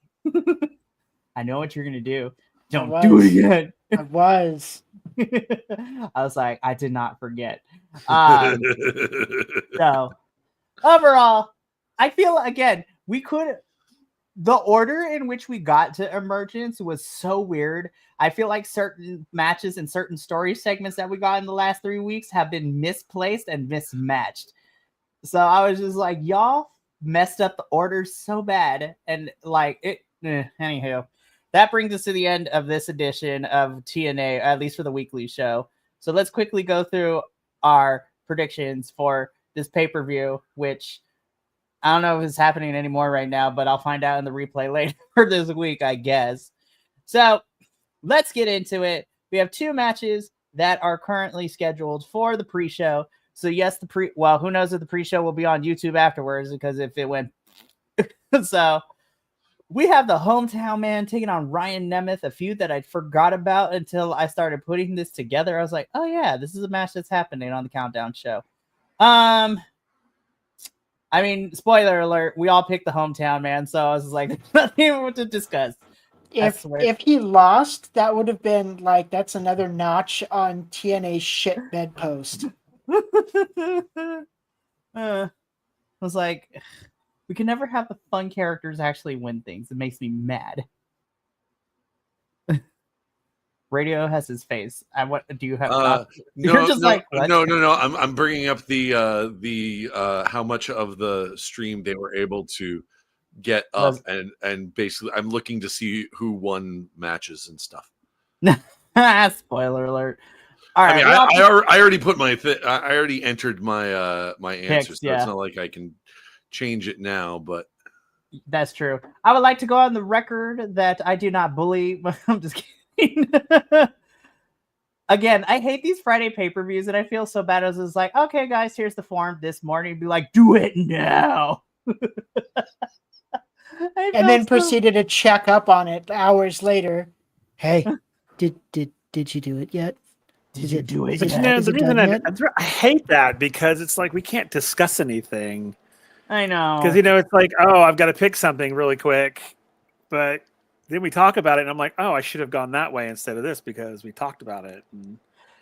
I know what you're going to do. Don't do it again. I was. I was like, I did not forget. So, overall, I feel, again, the order in which we got to Emergence was so weird. I feel like certain matches and certain story segments that we got in the last 3 weeks have been misplaced and mismatched. So I was just like, y'all messed up the order so bad. And like, anywho, that brings us to the end of this edition of TNA, at least for the weekly show. So let's quickly go through our predictions for this pay-per-view, which I don't know if it's happening anymore right now, but I'll find out in the replay later this week, I guess. So let's get into it. We have 2 matches that are currently scheduled for the pre-show. So yes, who knows if the pre-show will be on YouTube afterwards, because if it went, so we have the Hometown Man taking on Ryan Nemeth, a feud that I forgot about until I started putting this together. I was like, oh yeah, this is a match that's happening on the Countdown show. I mean, spoiler alert, we all picked the Hometown Man, so I was like, nothing to discuss. If he lost, that would have been like, that's another notch on TNA's shit bedpost. I was like, we can never have the fun characters actually win things. It makes me mad. Radio has his face. What do you have? No. I'm bringing up the how much of the stream they were able to get up, and basically I'm looking to see who won matches and stuff. Spoiler alert. All right, I already put I already entered my my answer, so it's not like I can change it now, but that's true. I would like to go on the record that I do not bully. I'm just kidding. Again, I hate these Friday pay-per-views, and I feel so bad. I was like, okay, guys, here's the form this morning. Be like, do it now. I and then felt so- proceeded to check up on it hours later. Hey, did you do it yet? Did Is you it- do it is it- yet? is the it reason done yet? I hate that because it's like we can't discuss anything I know. because it's like, oh, I've got to pick something really quick, but then we talk about it and I'm like, oh, I should have gone that way instead of this because we talked about it. And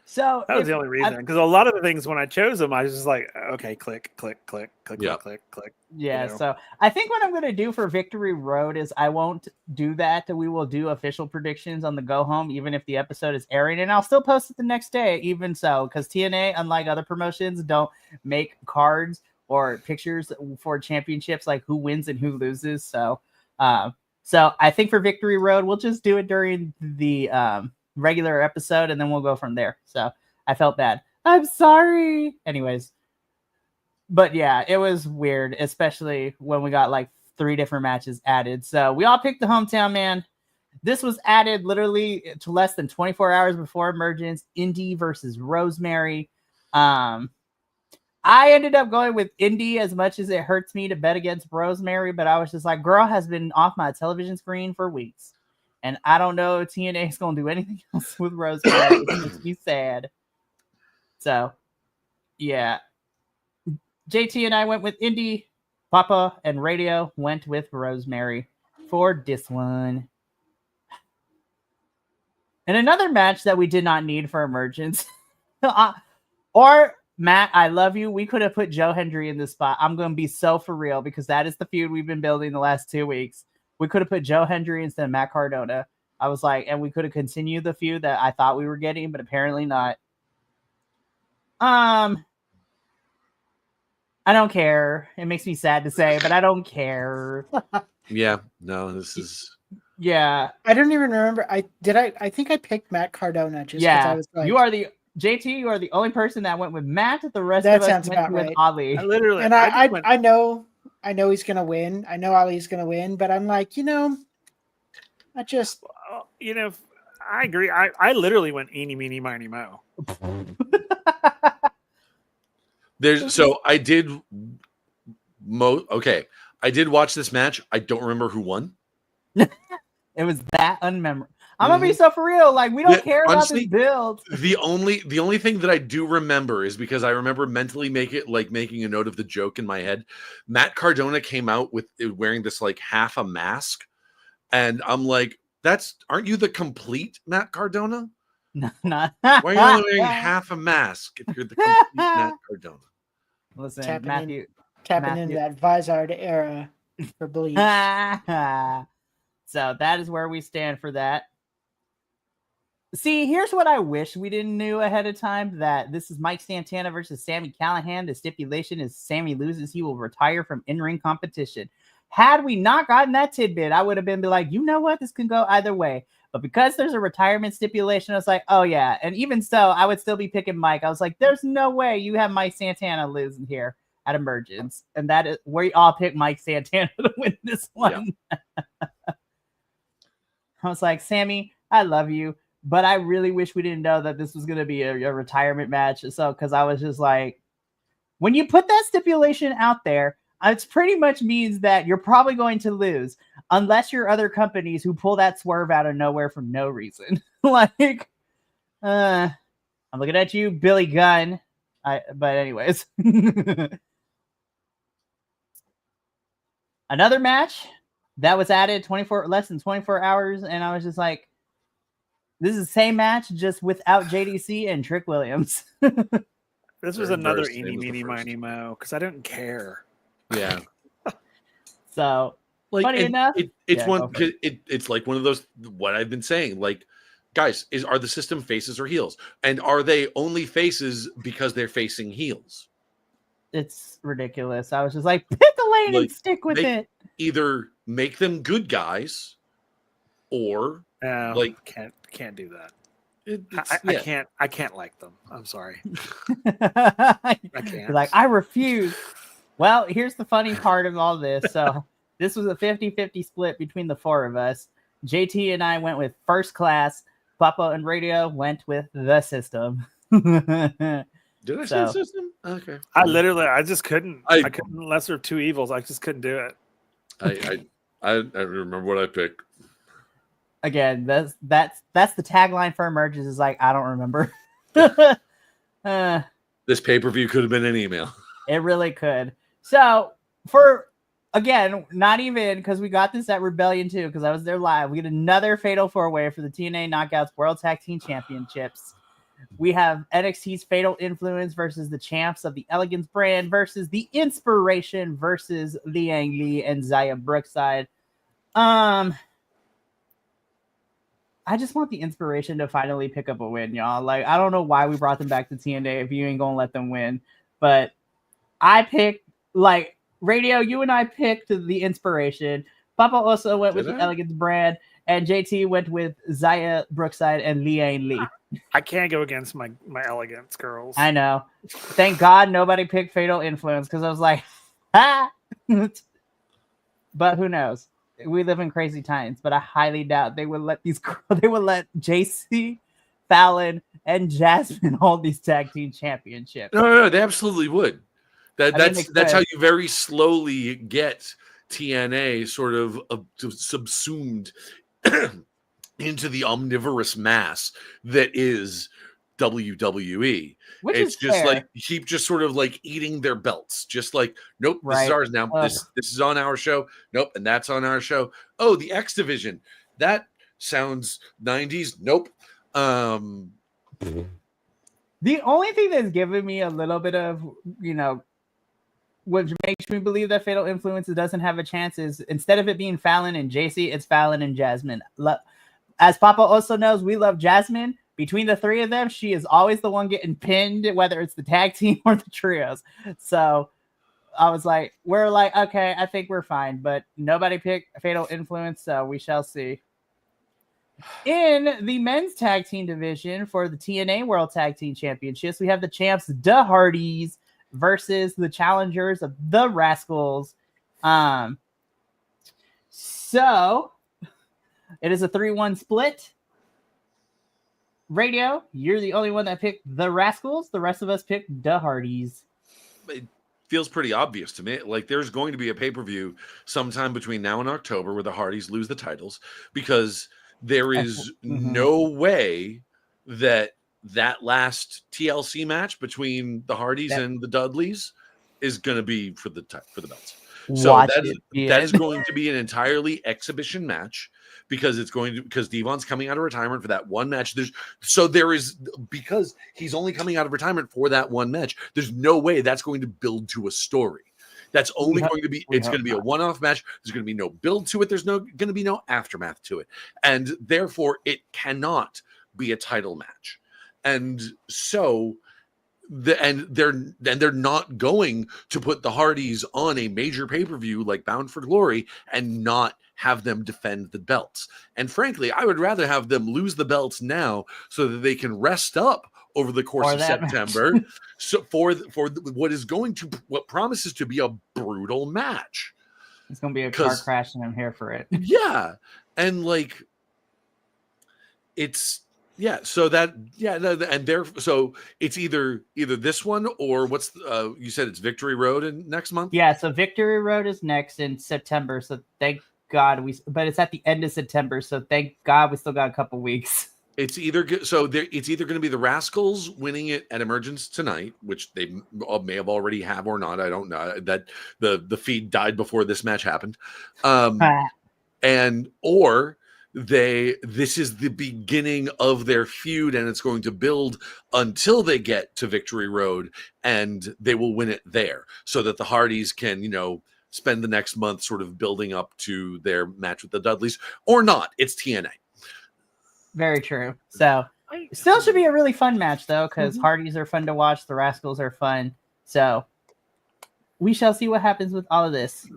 So that was the only reason. Because a lot of the things when I chose them, I was just like, okay, click, click, click, click, Yeah. click, click. Yeah, so I think what I'm going to do for Victory Road is I won't do that. We will do official predictions on the go home, even if the episode is airing, and I'll still post it the next day, even so, because TNA, unlike other promotions, don't make cards or pictures for championships like who wins and who loses. So I think for Victory Road, we'll just do it during the regular episode, and then we'll go from there. So I felt bad. I'm sorry. Anyways. But yeah, it was weird, especially when we got like 3 different matches added. So we all picked the hometown man. This was added literally to less than 24 hours before Emergence. Indy versus Rosemary. I ended up going with Indy as much as it hurts me to bet against Rosemary, but I was just like, girl has been off my television screen for weeks. And I don't know if TNA is going to do anything else with Rosemary. It makes me sad. So, yeah. JT and I went with Indy. Papa and Radio went with Rosemary for this one. And another match that we did not need for Emergence. Or, Matt, I love you. We could have put Joe Hendry in this spot. I'm going to be so for real because that is the feud we've been building the last 2 weeks. We could have put Joe Hendry instead of Matt Cardona. I was like, and we could have continued the feud that I thought we were getting, but apparently not. I don't care. It makes me sad to say, but I don't care. Yeah, no, this is. Yeah. I don't even remember. I think I picked Matt Cardona just because I was like, you are the JT. You are the only person that went with Matt. The rest That of us sounds went about with right. Ali. I literally, and I just went, I know he's gonna win. I know Ali's gonna win, but I'm like, I just I agree. I literally went eeny, meeny, miny, mo. So I did. Okay, I did watch this match. I don't remember who won. It was that unmemorable. I'm gonna be so for real. Like we don't care honestly, about this build. The only thing that I do remember is because I remember mentally making a note of the joke in my head. Matt Cardona came out with wearing this like half a mask, and I'm like, aren't you the complete Matt Cardona? No, not. Why are you only wearing half a mask if you're the complete Matt Cardona? Listen, tapping Matthew. into that Vizard era for Bleach. So that is where we stand for that. See, here's what I wish we didn't knew ahead of time, that this is Mike Santana versus Sami Callihan. The stipulation is Sami loses, he will retire from in-ring competition. Had we not gotten that tidbit, I would have been like, you know what? This can go either way. But because there's a retirement stipulation, I was like, oh yeah. And even so, I would still be picking Mike. I was like, there's no way you have Mike Santana losing here at Emergence. And that is where you all pick Mike Santana to win this one. Yeah. I was like, Sammy, I love you, but I really wish we didn't know that this was going to be a retirement match. So, because I was just like, when you put that stipulation out there, it pretty much means that you're probably going to lose unless you're other companies who pull that swerve out of nowhere for no reason. Like, I'm looking at you, Billy Gunn. But anyways, another match that was added less than 24 hours, and I was just like, this is the same match, just without JDC and Trick Williams. This was another eeny, meeny, miny, mo, because I didn't care. Yeah. So, like, funny enough, it's like one of those, what I've been saying, like, guys, are the system faces or heels? And are they only faces because they're facing heels? It's ridiculous. I was just like, pick a lane and stick with it. Either make them good guys, or can't do that. I can't like them. I'm sorry. I can't. Like, I refuse. Well, here's the funny part of all this. So this was a 50-50 split between the 4 of us. JT and I went with First Class. Papa and Radio went with The System. Did I say System? Okay. I just couldn't. I couldn't. Lesser of two evils. I just couldn't do it. I remember what I picked. Again, that's the tagline for emerges is like, I don't remember. This pay-per-view could have been an email. It really could. So again, not even because we got this at Rebellion too, because I was there live. We get another Fatal 4-Way for the TNA Knockouts World Tag Team Championships. We have NXT's Fatal Influence versus the champs of the Elegance brand versus the Inspiration versus Liang Li and Zaya Brookside. I just want the Inspiration to finally pick up a win, y'all. Like, I don't know why we brought them back to TNA if you ain't gonna let them win. But I picked, like, Radio, you and I picked the Inspiration. Papa also went with the Elegance brand, and JT went with Zaya Brookside and Liang Li. I can't go against my Elegance girls. I know. Thank God nobody picked Fatal Influence, because I was like, ah! But who knows? We live in crazy times, but I highly doubt they would let JC, Fallon, and Jasmine hold these tag team championships. No, they absolutely would. That's how you very slowly get TNA sort of subsumed into the omnivorous mass that is WWE. Which it's is just fair. like keep just sort of like eating their belts, just like, nope, this is ours now. This is on our show. Nope, and that's on our show. Oh, the X Division. That sounds 90s. Nope. The only thing that's given me a little bit of, which makes me believe that Fatal Influence doesn't have a chance is instead of it being Fallon and JC, it's Fallon and Jasmine. As Papa also knows, we love Jasmine. Between the three of them, she is always the one getting pinned, whether it's the tag team or the trios. So I was like, we're like, okay, I think we're fine. But nobody picked Fatal Influence, so we shall see. In the men's tag team division for the TNA World Tag Team Championships, we have the champs, the Hardys, versus the challengers of the Rascals. So it is a 3-1 split. Radio, you're the only one that picked the Rascals. The rest of us picked the Hardys. It feels pretty obvious to me. Like, there's going to be a pay-per-view sometime between now and October where the Hardys lose the titles, because there is no way that last TLC match between the Hardys and the Dudleys is going to be for the belts. So that is going to be an entirely exhibition match, because Devon's coming out of retirement for that one match. Because he's only coming out of retirement for that one match, there's no way that's going to build to a story. That's only going to be, it's going to be a one-off match. There's going to be no build to it. There's going to be no aftermath to it. And therefore it cannot be a title match. And so they're not going to put the Hardys on a major pay-per-view like Bound for Glory and not have them defend the belts. And frankly, I would rather have them lose the belts now so that they can rest up over the course of September. So for what promises to be a brutal match. It's going to be a car crash, and I'm here for it. Yeah. And like, it's, yeah, so it's either this one or what's you said it's Victory Road in next month? Yeah, so Victory Road is next in September. So thank God but it's at the end of September. So thank God we still got a couple weeks. It's either going to be the Rascals winning it at Emergence tonight, which they may have already have or not. I don't know. That the feed died before this match happened, this is the beginning of their feud, and it's going to build until they get to Victory Road, and they will win it there, so that the Hardys can spend the next month sort of building up to their match with the Dudleys, or not. It's TNA. Very true. So still should be a really fun match, though, because Hardys are fun to watch. The Rascals are fun. So we shall see what happens with all of this.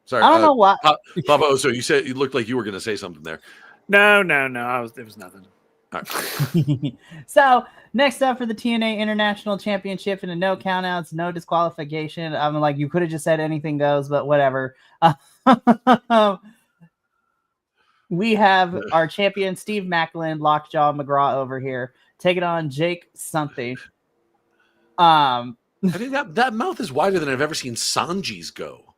Sorry, I don't know what. Papa, so you looked like you were going to say something there. No. It was nothing. Right. So next up for the TNA International Championship in a no countouts, no disqualification. I'm like, you could have just said anything goes, but whatever. We have our champion Steve Macklin, Lockjaw McGraw over here, taking on Jake something. I think that mouth is wider than I've ever seen Sanji's go.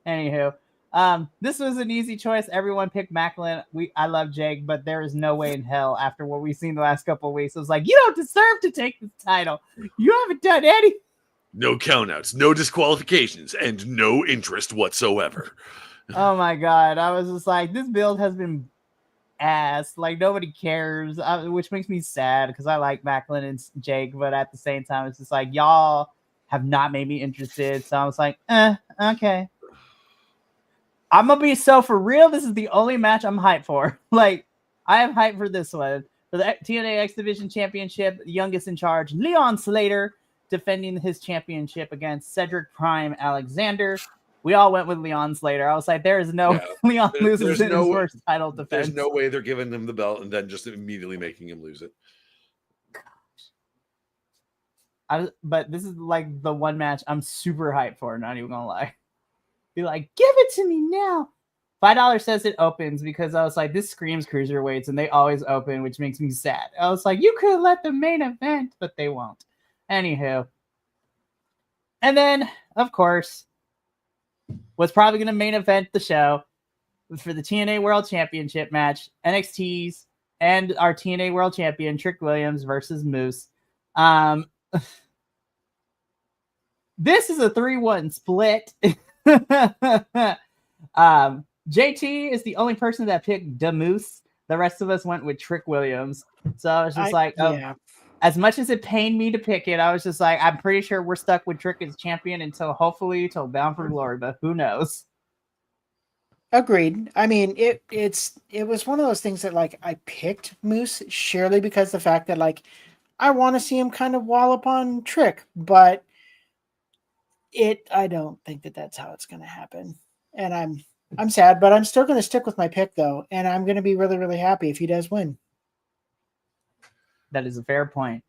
Anywho, this was an easy choice. Everyone picked Macklin. I love Jake, but there is no way in hell after what we've seen the last couple of weeks. It was like, you don't deserve to take this title. You haven't done any. No countouts, no disqualifications, and no interest whatsoever. Oh my god. I was just like, this build has been ass. Like, nobody cares, which makes me sad because I like Macklin and Jake, but at the same time, it's just like, y'all have not made me interested. So I was like, okay. I'm gonna be so for real. This is the only match I'm hyped for. Like, I am hyped for this one. For the TNA X Division Championship, the youngest in charge, Leon Slater, defending his championship against Cedric Prime Alexander. We all went with Leon Slater. I was like, there is no Leon loses in his first title defense. There's no way they're giving him the belt and then just immediately making him lose it. But this is like the one match I'm super hyped for, not even gonna lie. Be like, give it to me now. $5 says it opens because I was like, this screams cruiserweights and they always open, which makes me sad. I was like, you could let the main event, but they won't. Anywho. And then, of course, what's probably going to main event the show for the TNA World Championship match, NXT's and our TNA World Champion, Trick Williams versus Moose. This is a 3-1 split. JT is the only person that picked the Moose. The rest of us went with Trick Williams. So I was just as much as it pained me to pick it, I was just like, I'm pretty sure we're stuck with Trick as champion until Bound for Glory, but who knows? Agreed. I mean, it was one of those things that like I picked Moose surely because the fact that like I want to see him kind of wallop on Trick, but I don't think that that's how it's going to happen. And I'm sad, but I'm still going to stick with my pick though. And I'm going to be really, really happy if he does win. That is a fair point.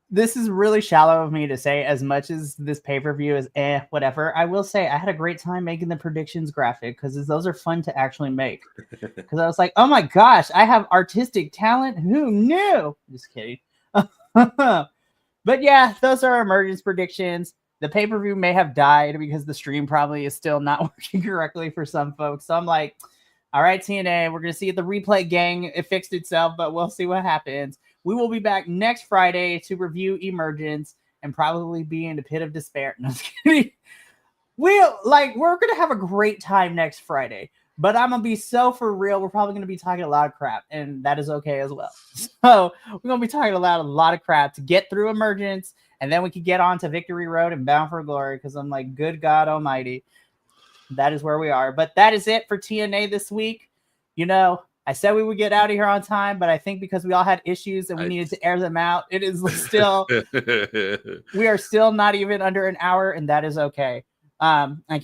This is really shallow of me to say as much as this pay-per-view is whatever. I will say I had a great time making the predictions graphic because those are fun to actually make. Because I was like, oh my gosh, I have artistic talent. Who knew? Just kidding. But yeah, those are our emergence predictions. The pay-per-view may have died because the stream probably is still not working correctly for some folks. So I'm like, all right, TNA, we're going to see the replay gang. It fixed itself, but we'll see what happens. We will be back next Friday to review Emergence and probably be in the pit of despair. No, I'm just kidding. We're going to have a great time next Friday, but I'm going to be so for real. We're probably going to be talking a lot of crap, and that is okay as well. So we're going to be talking a lot of crap to get through Emergence, and then we can get on to Victory Road and Bound for Glory because I'm like, good God Almighty. That is where we are. But that is it for TNA this week. You know, I said we would get out of here on time, but I think because we all had issues and we needed to air them out, it is still, we are still not even under an hour, and that is okay. I'm not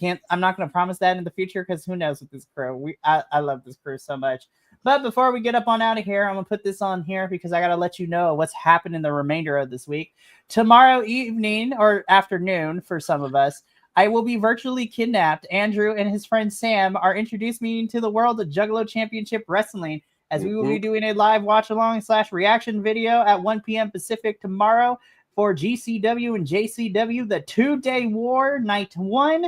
going to promise that in the future because who knows with this crew. I love this crew so much. But before we get up on out of here, I'm going to put this on here because I got to let you know what's happening the remainder of this week. Tomorrow evening or afternoon for some of us, I will be virtually kidnapped. Andrew and his friend Sam are introducing me to the world of Juggalo Championship Wrestling as we will be doing a live watch-along/reaction video at 1 p.m. Pacific tomorrow for GCW and JCW, the 2-day war, night 1.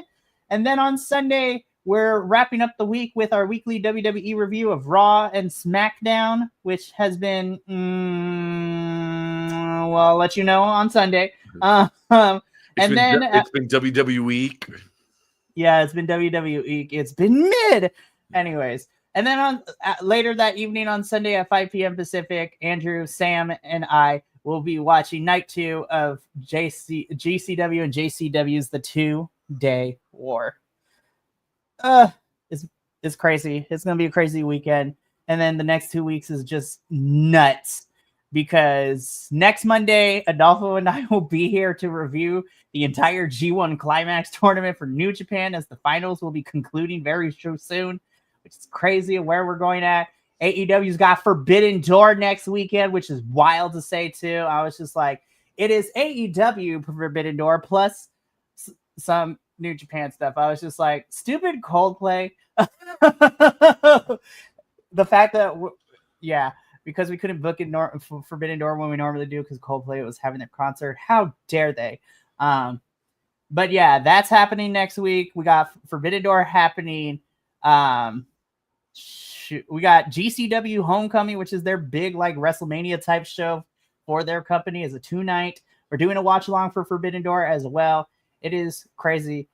And then on Sunday, we're wrapping up the week with our weekly WWE review of Raw and SmackDown, which has been, well, I'll let you know on Sunday. It's been WWE week. Yeah, it's been WWE week. It's been mid. Anyways. And then on later that evening on Sunday at 5 p.m. Pacific, Andrew, Sam, and I will be watching night 2 of GCW and JCW's The 2-Day War. It's crazy. It's going to be a crazy weekend. And then the next 2 weeks is just nuts. Because next Monday, Adolfo and I will be here to review the entire G1 Climax tournament for New Japan as the finals will be concluding very soon, which is crazy where we're going at. AEW's got Forbidden Door next weekend, which is wild to say too. I was just like, it is AEW Forbidden Door plus some New Japan stuff. I was just like, stupid Coldplay. The fact that, yeah. because we couldn't book it Forbidden Door when we normally do because Coldplay was having their concert. How dare they? But yeah, that's happening next week. We got Forbidden Door happening. We got GCW Homecoming, which is their big like WrestleMania type show for their company. Is a 2-night. We're doing a watch along for Forbidden Door as well. It is crazy.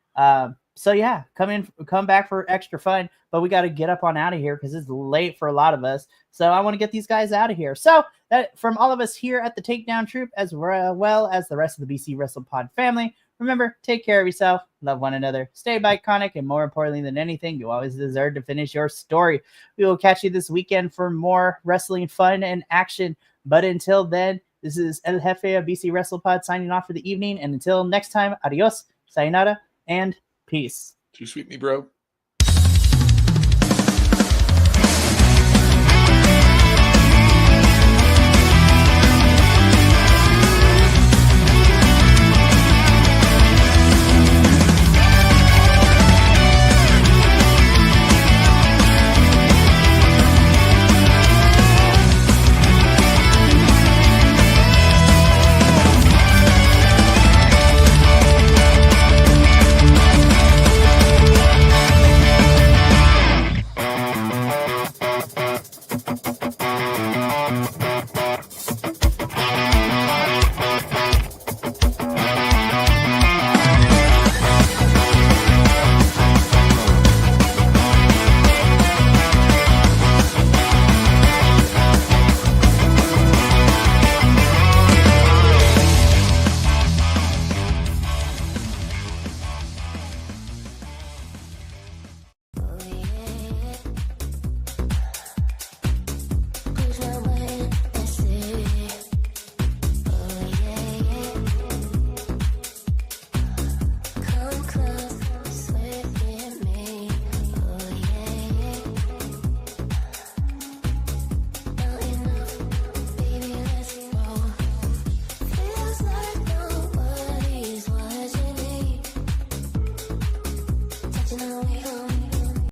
So yeah, come back for extra fun, but we got to get up on out of here because it's late for a lot of us. So I want to get these guys out of here. So that from all of us here at the Takedown Troupe, as well as the rest of the BC WrestlePod family, remember, take care of yourself, love one another, stay iconic, and more importantly than anything, you always deserve to finish your story. We will catch you this weekend for more wrestling fun and action. But until then, this is El Jefe of BC WrestlePod signing off for the evening. And until next time, adios, sayonara, and peace. Too sweet me, bro.